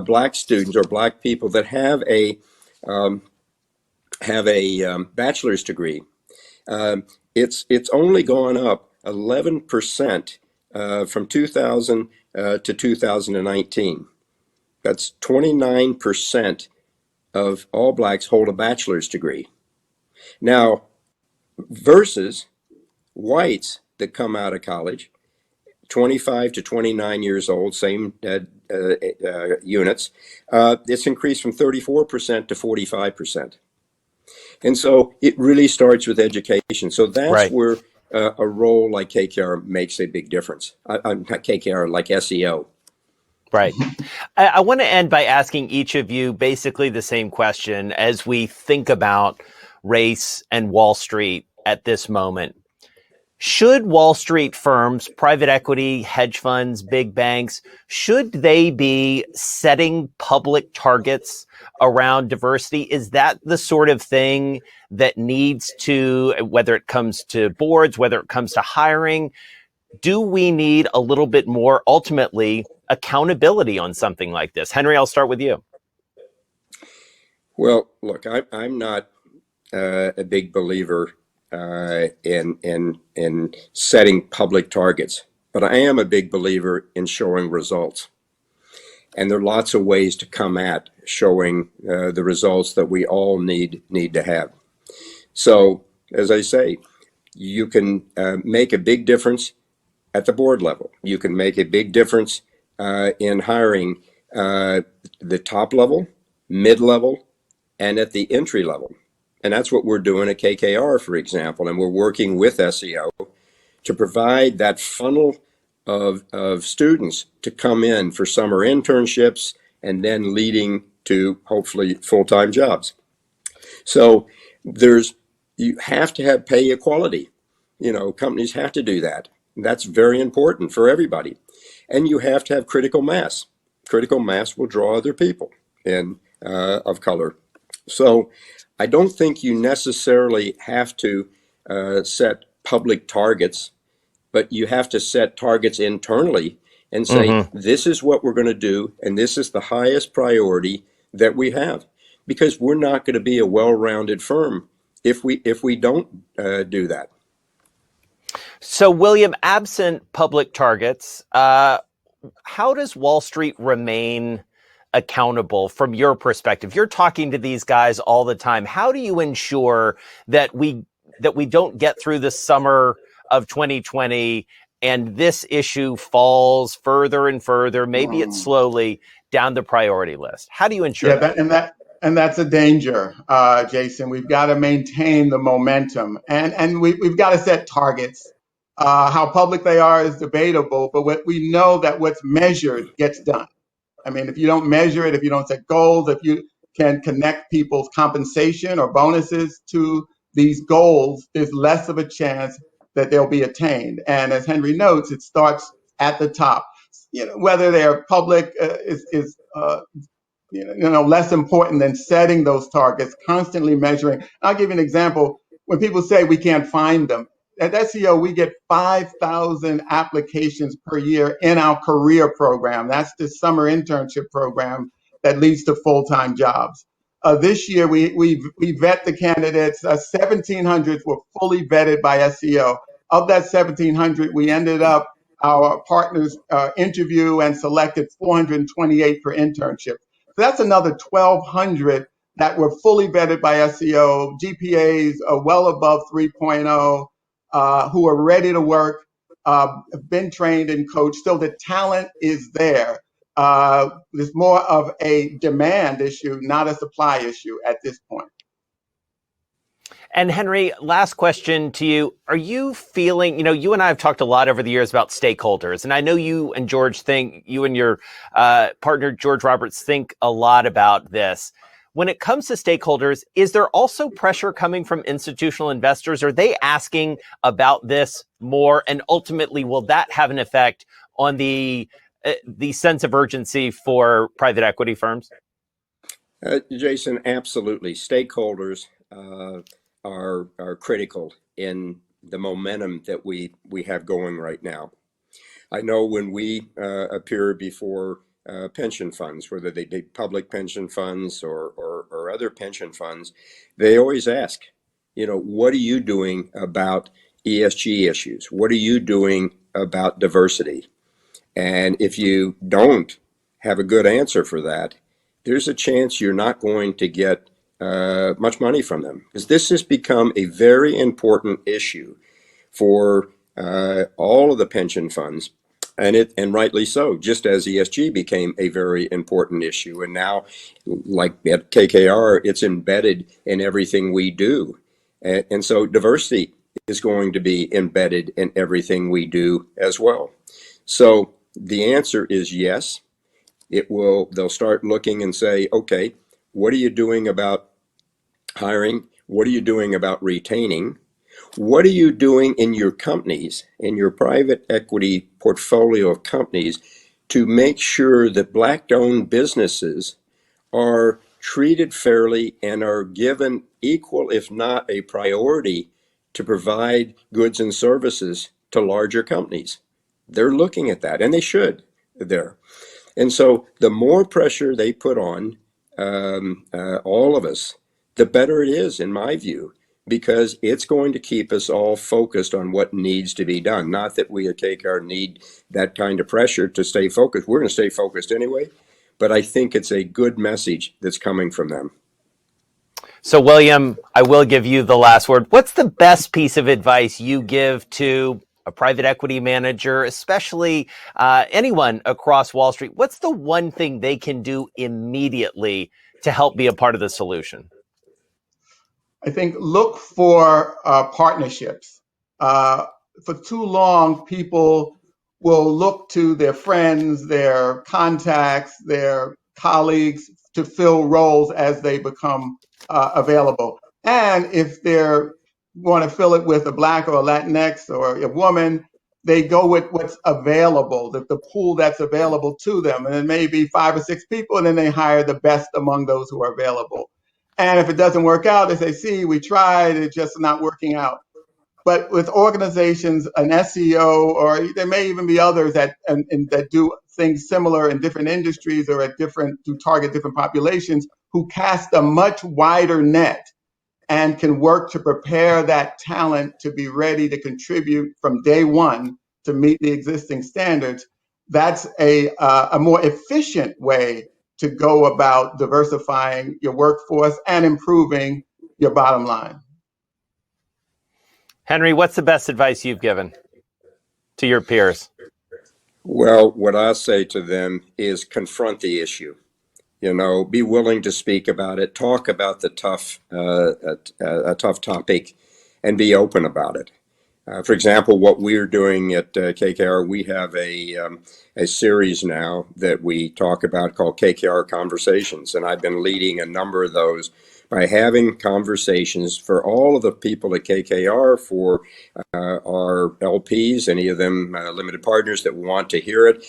black students or black people that have a bachelor's degree. It's only gone up 11% from 2000 to 2019. That's 29% of all blacks hold a bachelor's degree. Now, versus whites that come out of college, 25 to 29 years old, same units, it's increased from 34% to 45%. And so it really starts with education. So that's Right. where a role like KKR makes a big difference. Not KKR, like SEO. Right. I want to end by asking each of you basically the same question as we think about race and Wall Street at this moment. Should Wall Street firms, private equity, hedge funds, big banks, should they be setting public targets around diversity? Is that the sort of thing that needs to, whether it comes to boards, whether it comes to hiring, do we need a little bit more, ultimately, accountability on something like this? Henry, I'll start with you. Well, look, I'm not a big believer in setting public targets, but I am a big believer in showing results. And there are lots of ways to come at showing the results that we all need to have. So, as I say, you can make a big difference at the board level. You can make a big difference in hiring the top level, mid-level, and at the entry level. And that's what we're doing at KKR, for example. And we're working with SEO to provide that funnel of students to come in for summer internships and then leading to hopefully full-time jobs. So you have to have pay equality. Companies have to do that. That's very important for everybody. And you have to have critical mass. Critical mass will draw other people of color. So I don't think you necessarily have to set public targets, but you have to set targets internally and say, this is what we're going to do, and this is the highest priority that we have. Because we're not going to be a well-rounded firm if we don't do that. So, William, absent public targets, how does Wall Street remain accountable from your perspective? You're talking to these guys all the time. How do you ensure that we don't get through the summer of 2020 and this issue falls further and further, maybe it's slowly down the priority list? How do you ensure that? And that's a danger, Jason. We've got to maintain the momentum, and we've got to set targets. How public they are is debatable, but we know that what's measured gets done. I mean, if you don't measure it, if you don't set goals, if you can connect people's compensation or bonuses to these goals, there's less of a chance that they'll be attained. And as Henry notes, it starts at the top. Whether they're public is less important than setting those targets, constantly measuring. I'll give you an example. When people say we can't find them, at SEO, we get 5,000 applications per year in our career program. That's the summer internship program that leads to full-time jobs. This year, we vet the candidates. 1,700 were fully vetted by SEO. Of that 1,700, we ended up our partners interview and selected 428 for internship. So that's another 1,200 that were fully vetted by SEO, GPAs well above 3.0, who are ready to work, have been trained and coached. So the talent is there. There's more of a demand issue, not a supply issue at this point. And Henry, last question to you. Are you feeling, you and I have talked a lot over the years about stakeholders, and I know you and you and your partner, George Roberts, think a lot about this. When it comes to stakeholders, is there also pressure coming from institutional investors? Are they asking about this more? And ultimately, will that have an effect on the sense of urgency for private equity firms? Jason, absolutely. Stakeholders are critical in the momentum that we have going right now. I know when we appear before pension funds, whether they be public pension funds or other pension funds, they always ask, what are you doing about ESG issues? What are you doing about diversity? And if you don't have a good answer for that, there's a chance you're not going to get much money from them, because this has become a very important issue for all of the pension funds, and rightly so, just as ESG became a very important issue. And now, like at KKR, it's embedded in everything we do. And so diversity is going to be embedded in everything we do as well. So the answer is yes. They'll start looking and say, okay, what are you doing about hiring? What are you doing about retaining? What are you doing in your companies, in your private equity portfolio of companies, to make sure that Black-owned businesses are treated fairly and are given equal, if not a priority, to provide goods and services to larger companies? They're looking at that, and they should there. And so the more pressure they put on all of us, the better it is, in my view, because it's going to keep us all focused on what needs to be done. Not that we at KKR need that kind of pressure to stay focused. We're going to stay focused anyway, but I think it's a good message that's coming from them. So, William, I will give you the last word. What's the best piece of advice you give to a private equity manager, especially anyone across Wall Street? What's the one thing they can do immediately to help be a part of the solution? I think look for partnerships. For too long, people will look to their friends, their contacts, their colleagues to fill roles as they become available. And if they want to fill it with a Black or a Latinx or a woman, they go with what's available, the pool that's available to them. And it may be 5 or 6 people, and then they hire the best among those who are available. And if it doesn't work out, they say, see, we tried, it's just not working out. But with organizations, an SEO, or there may even be others that do things similar in different industries or to target different populations, who cast a much wider net and can work to prepare that talent to be ready to contribute from day one to meet the existing standards. That's a more efficient way to go about diversifying your workforce and improving your bottom line. Henry, what's the best advice you've given to your peers? Well, what I say to them is confront the issue. Be willing to speak about it, talk about the tough topic, and be open about it. For example, what we're doing at KKR, we have a series now that we talk about called KKR Conversations, and I've been leading a number of those by having conversations for all of the people at KKR, for our LPs, any of them limited partners that want to hear it,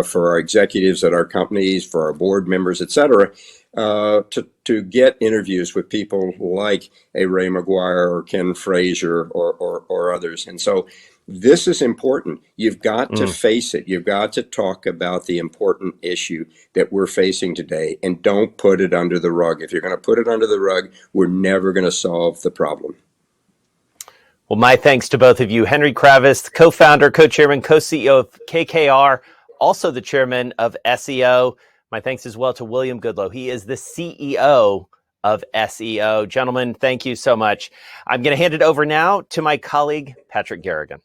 for our executives at our companies, for our board members, et cetera, to get interviews with people like a Ray McGuire or Ken Frazier or others. And so this is important. You've got to face it. You've got to talk about the important issue that we're facing today, and don't put it under the rug. If you're going to put it under the rug, we're never going to solve the problem. Well, my thanks to both of you. Henry Kravis, co-founder, co-chairman, co-CEO of KKR, also the chairman of SEO. My thanks as well to William Goodloe. He is the CEO of SEO. Gentlemen, thank you so much. I'm going to hand it over now to my colleague, Patrick Garrigan.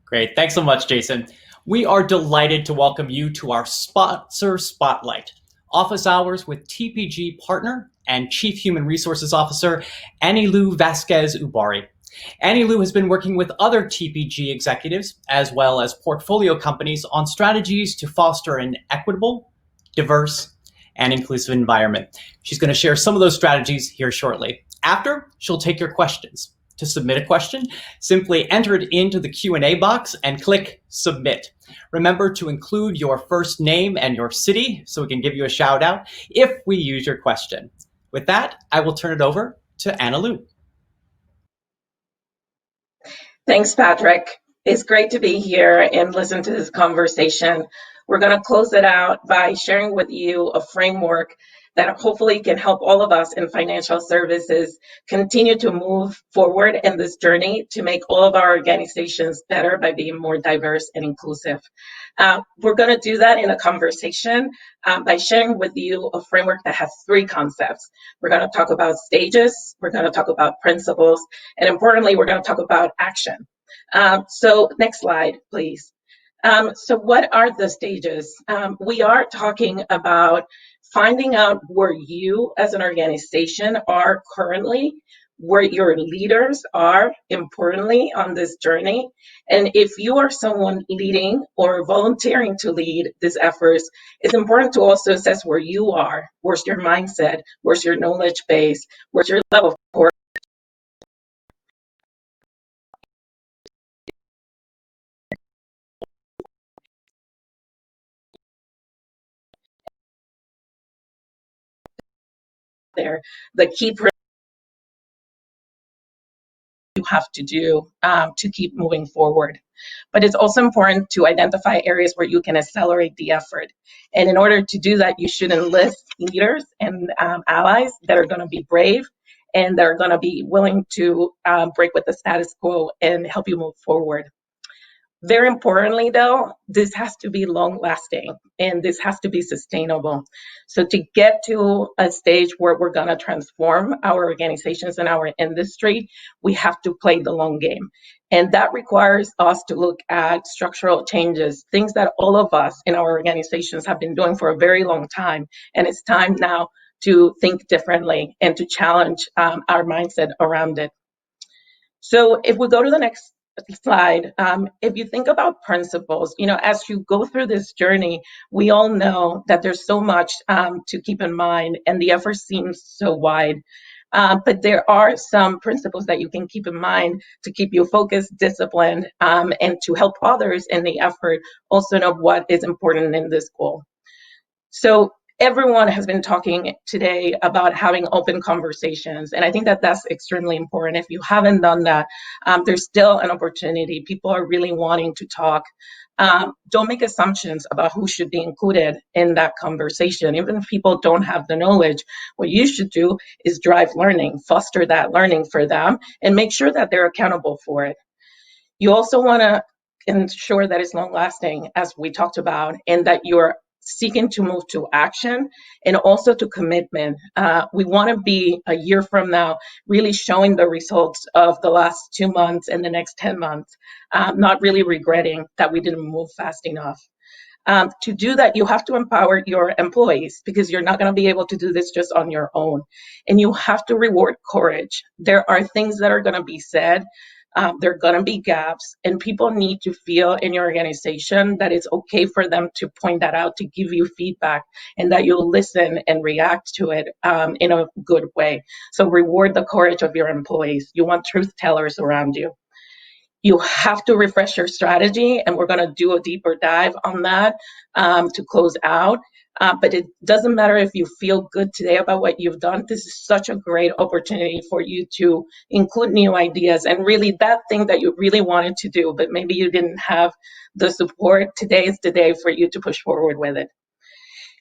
Great. Thanks so much, Jason. We are delighted to welcome you to our Sponsor Spotlight, office hours with TPG partner and Chief Human Resources Officer, Anilu Vazquez-Ubarri. Anilu has been working with other TPG executives, as well as portfolio companies, on strategies to foster an equitable, diverse, and inclusive environment. She's going to share some of those strategies here shortly. After, she'll take your questions. To submit a question, simply enter it into the Q&A box and click Submit. Remember to include your first name and your city so we can give you a shout out if we use your question. With that, I will turn it over to Anilu. Thanks, Patrick. It's great to be here and listen to this conversation. We're going to close it out by sharing with you a framework that hopefully can help all of us in financial services continue to move forward in this journey to make all of our organizations better by being more diverse and inclusive. We're going to do that in a conversation by sharing with you a framework that has three concepts. We're going to talk about stages, we're going to talk about principles, and importantly, we're going to talk about action. So next slide, please. So what are the stages? We are talking about finding out where you as an organization are currently, where your leaders are importantly on this journey. And if you are someone leading or volunteering to lead these efforts, it's important to also assess where you are. Where's your mindset? Where's your knowledge base? Where's your level of support? There, the key you have to do to keep moving forward. But it's also important to identify areas where you can accelerate the effort. And in order to do that, you should enlist leaders and allies that are going to be brave and that are going to be willing to break with the status quo and help you move forward. Very importantly, though, this has to be long lasting and this has to be sustainable. So to get to a stage where we're going to transform our organizations and our industry, we have to play the long game. And that requires us to look at structural changes, things that all of us in our organizations have been doing for a very long time. And it's time now to think differently and to challenge our mindset around it. So if we go to the next slide, if you think about principles, as you go through this journey, we all know that there's so much to keep in mind and the effort seems so wide. But there are some principles that you can keep in mind to keep you focused, disciplined, and to help others in the effort also know what is important in this goal. So everyone has been talking today about having open conversations, and I think that that's extremely important. If you haven't done that, there's still an opportunity. People are really wanting to talk. Don't make assumptions about who should be included in that conversation. Even if people don't have the knowledge, what you should do is drive learning, foster that learning for them, and make sure that they're accountable for it. You also want to ensure that it's long lasting, as we talked about, and that you're seeking to move to action and also to commitment. We want to be a year from now really showing the results of the last 2 months and the next 10 months, not really regretting that we didn't move fast enough. To do that, you have to empower your employees because you're not going to be able to do this just on your own. And you have to reward courage. There are things that are going to be said There are going to be gaps, and people need to feel in your organization that it's okay for them to point that out, to give you feedback, and that you'll listen and react to it in a good way. So reward the courage of your employees. You want truth tellers around you. You have to refresh your strategy, and we're going to do a deeper dive on that to close out. But it doesn't matter if you feel good today about what you've done. This is such a great opportunity for you to include new ideas and really that thing that you really wanted to do, but maybe you didn't have the support. Today is the day for you to push forward with it.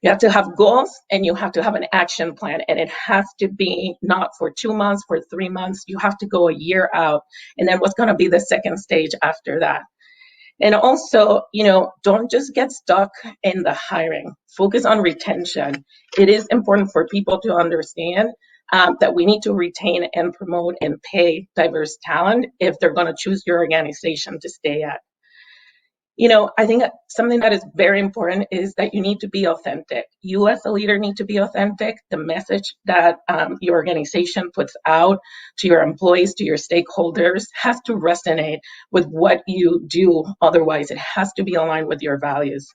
You have to have goals, and you have to have an action plan, and it has to be not for 2 months, for 3 months. You have to go a year out, and then what's going to be the second stage after that. And also, don't just get stuck in the hiring. Focus on retention. It is important for people to understand that we need to retain and promote and pay diverse talent if they're going to choose your organization to stay at. I think something that is very important is that you need to be authentic. You as a leader need to be authentic. The message that your organization puts out to your employees, to your stakeholders, has to resonate with what you do. Otherwise, it has to be aligned with your values.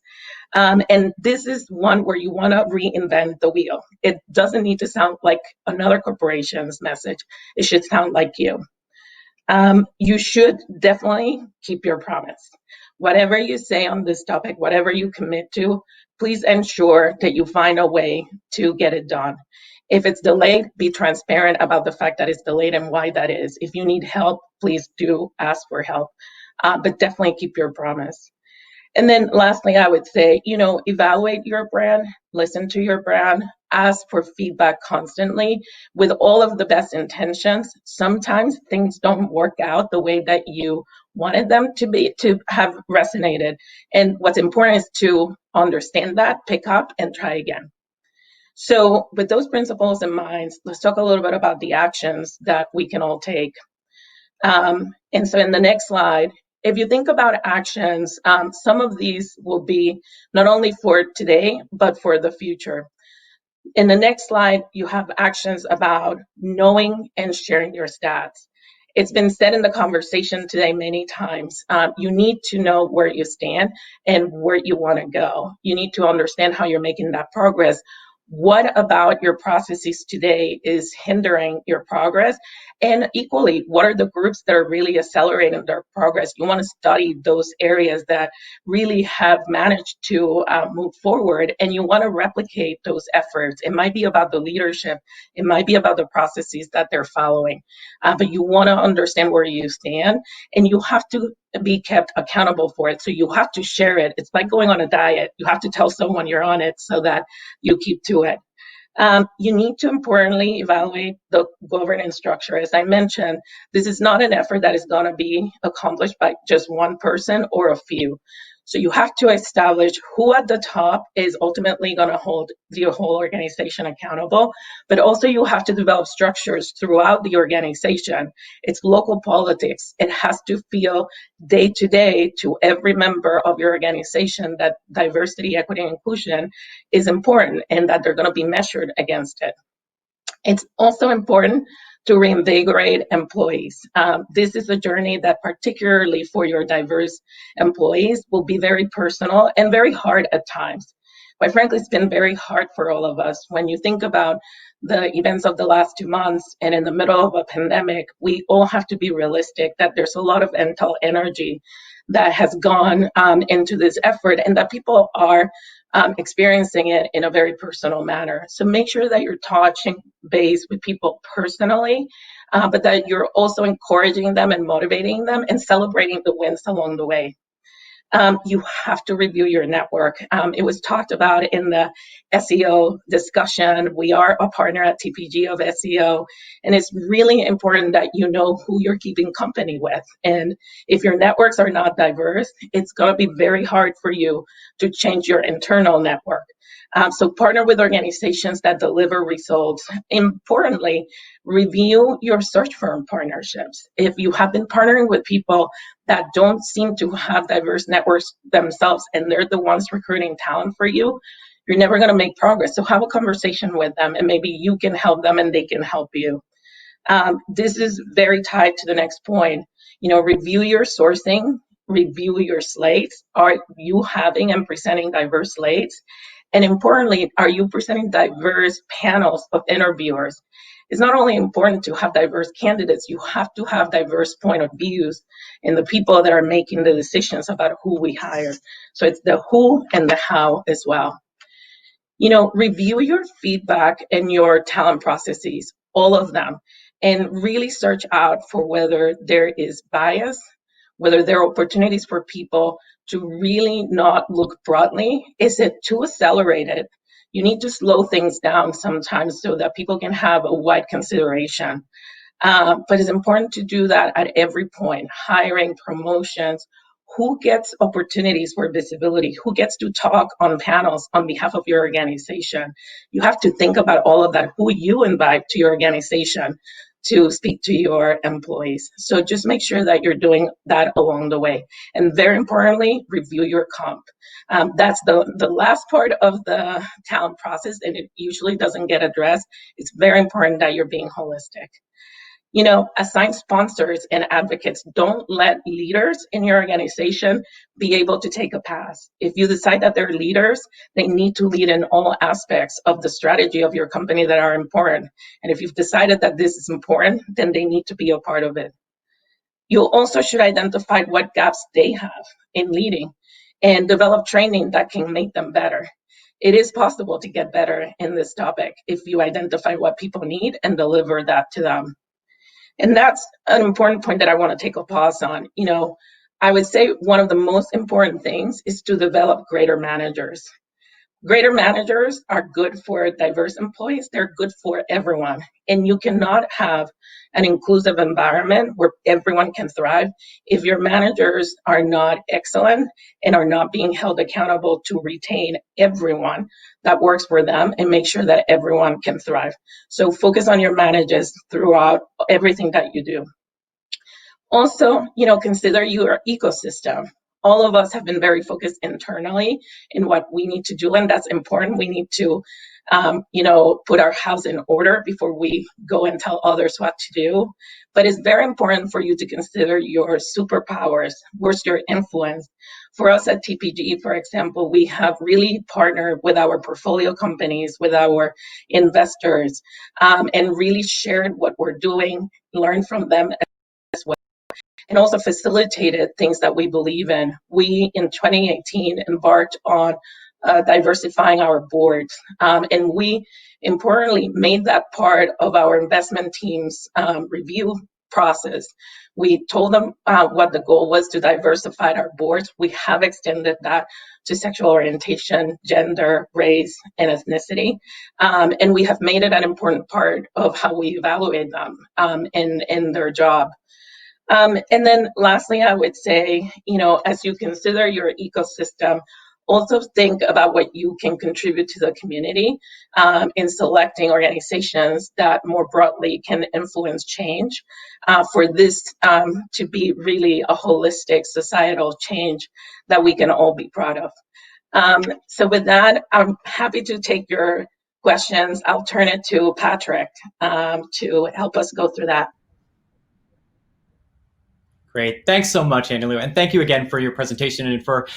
And this is one where you want to reinvent the wheel. It doesn't need to sound like another corporation's message. It should sound like you. You should definitely keep your promise. Whatever you say on this topic, whatever you commit to, please ensure that you find a way to get it done. If it's delayed, be transparent about the fact that it's delayed and why that is. If you need help, please do ask for help, but definitely keep your promise. And then lastly, I would say, evaluate your brand, listen to your brand, ask for feedback constantly with all of the best intentions. Sometimes things don't work out the way that you wanted them to have resonated. And what's important is to understand that, pick up, and try again. So with those principles in mind, let's talk a little bit about the actions that we can all take. And so in the next slide, if you think about actions, some of these will be not only for today, but for the future. In the next slide, you have actions about knowing and sharing your stats. It's been said in the conversation today many times, you need to know where you stand and where you want to go. You need to understand how you're making that progress. What about your processes today is hindering your progress? And equally, what are the groups that are really accelerating their progress? You want to study those areas that really have managed to move forward, and you want to replicate those efforts. It might be about the leadership. It might be about the processes that they're following. But you want to understand where you stand, and you have to be kept accountable for it. So you have to share it. It's like going on a diet. You have to tell someone you're on it so that you keep to it. You need to importantly evaluate the governance structure. As I mentioned, this is not an effort that is going to be accomplished by just one person or a few. So you have to establish who at the top is ultimately going to hold the whole organization accountable, but also you have to develop structures throughout the organization. It's local politics. It has to feel day to day to every member of your organization that diversity, equity, and inclusion is important and that they're going to be measured against it. It's also important to reinvigorate employees. This is a journey that particularly for your diverse employees will be very personal and very hard at times. Quite frankly, it's been very hard for all of us. When you think about the events of the last 2 months and in the middle of a pandemic, we all have to be realistic that there's a lot of mental energy that has gone into this effort and that people are experiencing it in a very personal manner. So make sure that you're touching base with people personally, but that you're also encouraging them and motivating them and celebrating the wins along the way. You have to review your network. It was talked about in the SEO discussion. We are a partner at TPG of SEO, and it's really important that you know who you're keeping company with. And if your networks are not diverse, it's going to be very hard for you to change your internal network. So partner with organizations that deliver results. Importantly, review your search firm partnerships. If you have been partnering with people that don't seem to have diverse networks themselves and they're the ones recruiting talent for you, you're never going to make progress. So have a conversation with them and maybe you can help them and they can help you. This is very tied to the next point. Review your sourcing, review your slates. Are you having and presenting diverse slates? And importantly, are you presenting diverse panels of interviewers? It's not only important to have diverse candidates, you have to have diverse point of views in the people that are making the decisions about who we hire. So it's the who and the how as well. Review your feedback and your talent processes, all of them, and really search out for whether there is bias, whether there are opportunities for people to really not look broadly. Is it too accelerated? You need to slow things down sometimes so that people can have a wide consideration. But it's important to do that at every point, hiring, promotions. Who gets opportunities for visibility? Who gets to talk on panels on behalf of your organization? You have to think about all of that, who you invite to your organization to speak to your employees. So just make sure that you're doing that along the way. And very importantly, review your comp. That's the last part of the talent process, and it usually doesn't get addressed. It's very important that you're being holistic. Assign sponsors and advocates. Don't let leaders in your organization be able to take a pass. If you decide that they're leaders, they need to lead in all aspects of the strategy of your company that are important. And if you've decided that this is important, then they need to be a part of it. You also should identify what gaps they have in leading and develop training that can make them better. It is possible to get better in this topic if you identify what people need and deliver that to them. And that's an important point that I want to take a pause on. I would say one of the most important things is to develop greater managers. Greater managers are good for diverse employees. They're good for everyone. And you cannot have an inclusive environment where everyone can thrive if your managers are not excellent and are not being held accountable to retain everyone that works for them and make sure that everyone can thrive. So focus on your managers throughout everything that you do. Also, consider your ecosystem. All of us have been very focused internally in what we need to do, and that's important. We need to, put our house in order before we go and tell others what to do. But it's very important for you to consider your superpowers. Where's your influence? For us at TPG, for example, we have really partnered with our portfolio companies, with our investors, and really shared what we're doing, learned from them as well, and also facilitated things that we believe in. We, in 2018, embarked on diversifying our boards, and we importantly made that part of our investment team's review process. We told them what the goal was to diversify our boards. We have extended that to sexual orientation, gender, race, and ethnicity. And we have made it an important part of how we evaluate them in their job. And then lastly, I would say, as you consider your ecosystem, also think about what you can contribute to the community in selecting organizations that more broadly can influence change for this to be really a holistic societal change that we can all be proud of. So with that, I'm happy to take your questions. I'll turn it to Patrick to help us go through that. Great. Thanks so much, Anilu. And thank you again for your presentation and for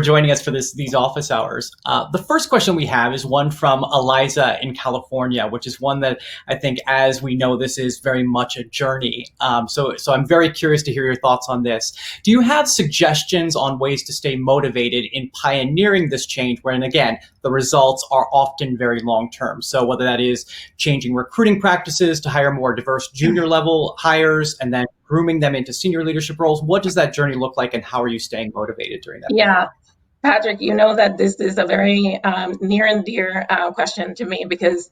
joining us for these office hours. The first question we have is one from Eliza in California, which is one that I think, as we know, this is very much a journey. So I'm very curious to hear your thoughts on this. Do you have suggestions on ways to stay motivated in pioneering this change when, again, the results are often very long-term? So whether that is changing recruiting practices to hire more diverse junior level hires and then grooming them into senior leadership roles, what does that journey look like and how are you staying motivated during that? Yeah, Patrick, you know that this is a very near and dear question to me because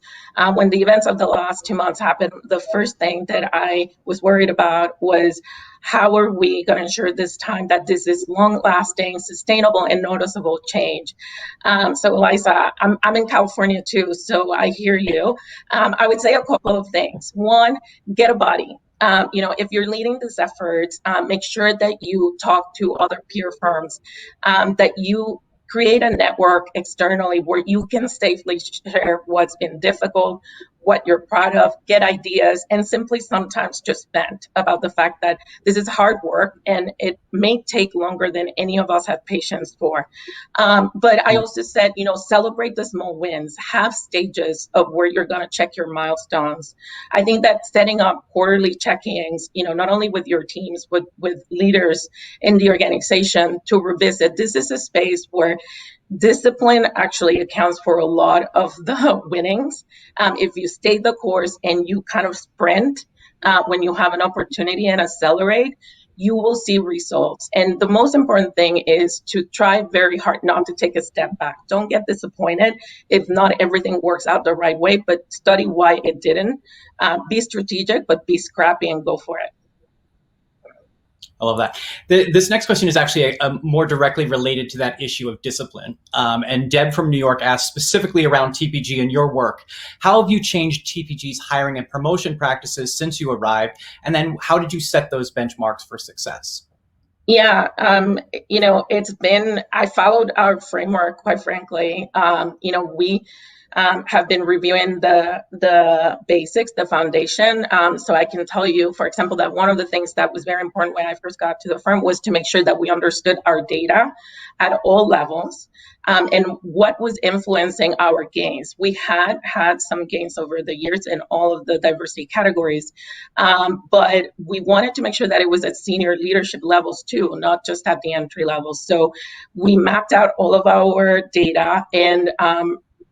when the events of the last 2 months happened, the first thing that I was worried about was how are we going to ensure this time that this is long-lasting, sustainable, and noticeable change? So, Eliza, I'm in California too, so I hear you. I would say a couple of things. One, get a body. If you're leading this effort, make sure that you talk to other peer firms, that you create a network externally where you can safely share what's been difficult, what you're proud of, get ideas, and simply sometimes just vent about the fact that this is hard work and it may take longer than any of us have patience for. But I also said, celebrate the small wins, have stages of where you're going to check your milestones. I think that setting up quarterly check-ins, not only with your teams, but with leaders in the organization to revisit. This is a space where discipline actually accounts for a lot of the winnings. If you stay the course and you kind of sprint when you have an opportunity and accelerate, you will see results. And the most important thing is to try very hard not to take a step back. Don't get disappointed if not everything works out the right way, but study why it didn't. Be strategic, but be scrappy and go for it. I love that. This next question is actually more directly related to that issue of discipline. And Deb from New York asked specifically around TPG and your work. How have you changed TPG's hiring and promotion practices since you arrived? And then how did you set those benchmarks for success? Yeah, I followed our framework, quite frankly. We have been reviewing the basics, the foundation. So I can tell you, for example, that one of the things that was very important when I first got to the firm was to make sure that we understood our data at all levels and what was influencing our gains. We had some gains over the years in all of the diversity categories, but we wanted to make sure that it was at senior leadership levels too, not just at the entry level. So we mapped out all of our data, and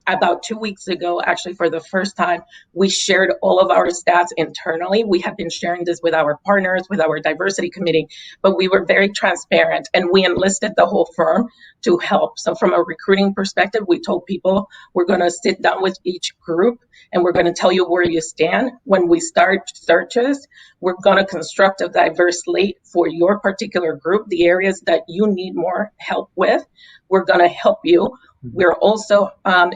about 2 weeks ago, actually for the first time, we shared all of our stats internally. We have been sharing this with our partners, with our diversity committee, but we were very transparent and we enlisted the whole firm to help. So from a recruiting perspective, we told people we're going to sit down with each group and we're going to tell you where you stand. When we start searches, we're going to construct a diverse slate for your particular group, the areas that you need more help with. We're going to help you. We're also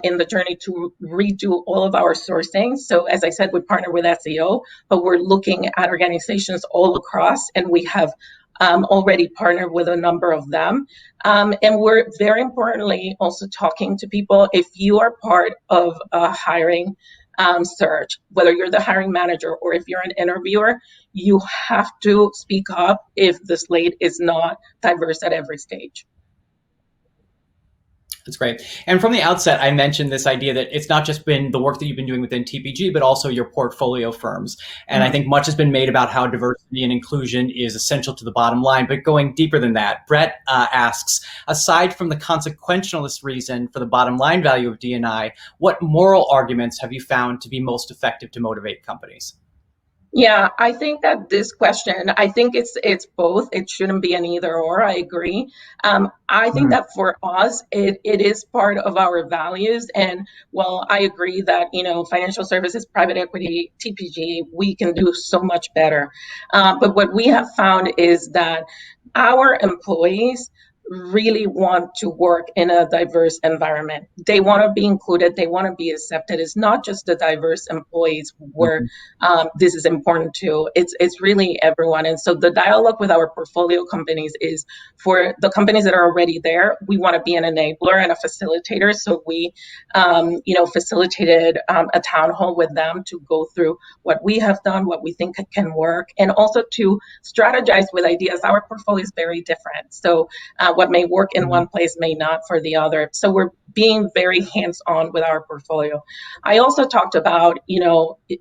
in the journey to redo all of our sourcing. So as I said, we partner with SEO, but we're looking at organizations all across, and we have already partnered with a number of them. And we're very importantly also talking to people. If you are part of a hiring search, whether you're the hiring manager or if you're an interviewer, you have to speak up if the slate is not diverse at every stage. That's great. And from the outset, I mentioned this idea that it's not just been the work that you've been doing within TPG, but also your portfolio firms. And I think much has been made about how diversity and inclusion is essential to the bottom line. But going deeper than that, Brett asks, aside from the consequentialist reason for the bottom line value of D&I, what moral arguments have you found to be most effective to motivate companies? Yeah, I think that this question, I think it's both. It shouldn't be an either or. I agree. I think that for us, it is part of our values. And while I agree that, financial services, private equity, TPG, we can do so much better. But what we have found is that our employees really want to work in a diverse environment. They want to be included. They want to be accepted. It's not just the diverse employees where this is important to. It's really everyone. And so the dialogue with our portfolio companies is for the companies that are already there. We want to be an enabler and a facilitator. So we, facilitated a town hall with them to go through what we have done, what we think can work, and also to strategize with ideas. Our portfolio is very different. So what may work in one place may not for the other. So we're being very hands-on with our portfolio. I also talked about,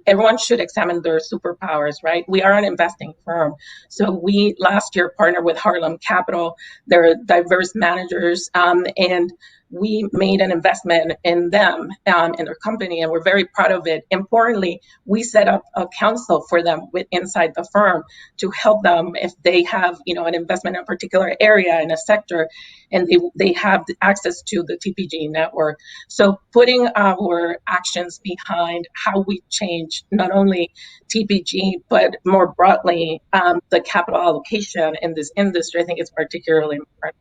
everyone should examine their superpowers, right? We are an investing firm. So we last year partnered with Harlem Capital. They're diverse managers, and we made an investment in them, in their company, and we're very proud of it. Importantly, we set up a council for them inside the firm to help them if they have, an investment in a particular area in a sector, and they have access to the TPG network. So putting our actions behind how we change not only TPG, but more broadly, the capital allocation in this industry, I think is particularly important.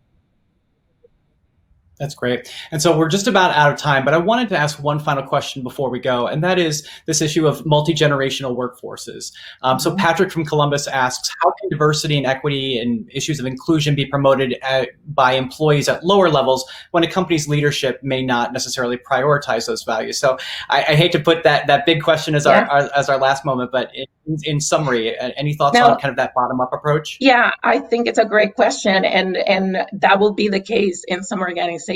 That's great. And so we're just about out of time, but I wanted to ask one final question before we go, and that is this issue of multi-generational workforces. So Patrick from Columbus asks, how can diversity and equity and issues of inclusion be promoted by employees at lower levels when a company's leadership may not necessarily prioritize those values? So I hate to put that big question as our last moment, but in summary, any thoughts on kind of that bottom-up approach? Yeah, I think it's a great question, and that will be the case in some organizations,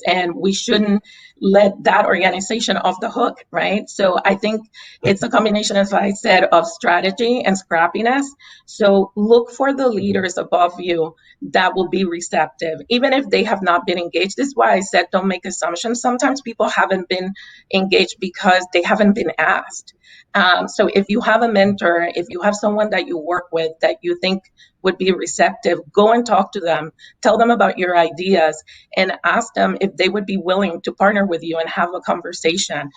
and we shouldn't let that organization off the hook, right? So I think it's a combination, as I said, of strategy and scrappiness. So look for the leaders above you that will be receptive, even if they have not been engaged. This is why I said don't make assumptions. Sometimes people haven't been engaged because they haven't been asked. So if you have a mentor, if you have someone that you work with that you think would be receptive, go and talk to them, tell them about your ideas, and ask them if they would be willing to partner with you and have a conversation.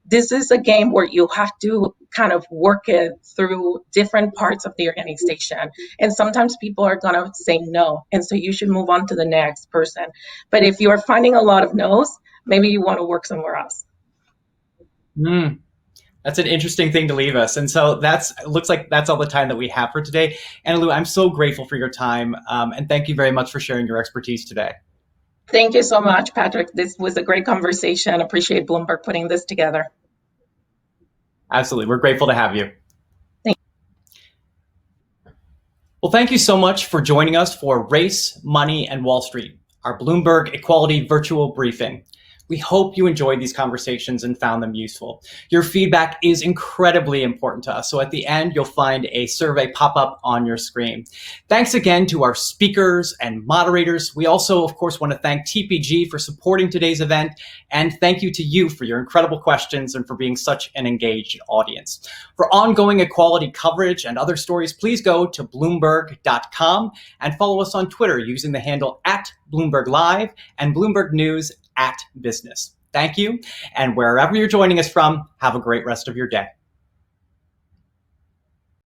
This is a game where you have to kind of work it through different parts of the organization. And sometimes people are going to say no. And so you should move on to the next person. But if you're finding a lot of no's, maybe you want to work somewhere else. That's an interesting thing to leave us. And so looks like that's all the time that we have for today. Anilu, I'm so grateful for your time. And thank you very much for sharing your expertise today. Thank you so much, Patrick. This was a great conversation. Appreciate Bloomberg putting this together. Absolutely. We're grateful to have you. Thank you. Well, thank you so much for joining us for Race, Money, and Wall Street, our Bloomberg Equality Virtual Briefing. We hope you enjoyed these conversations and found them useful. Your feedback is incredibly important to us. So at the end, you'll find a survey pop up on your screen. Thanks again to our speakers and moderators. We also, of course, want to thank TPG for supporting today's event. And thank you to you for your incredible questions and for being such an engaged audience. For ongoing equality coverage and other stories, please go to Bloomberg.com and follow us on Twitter using the handle @BloombergLive and Bloomberg News @Business. Thank you. And wherever you're joining us from, have a great rest of your day.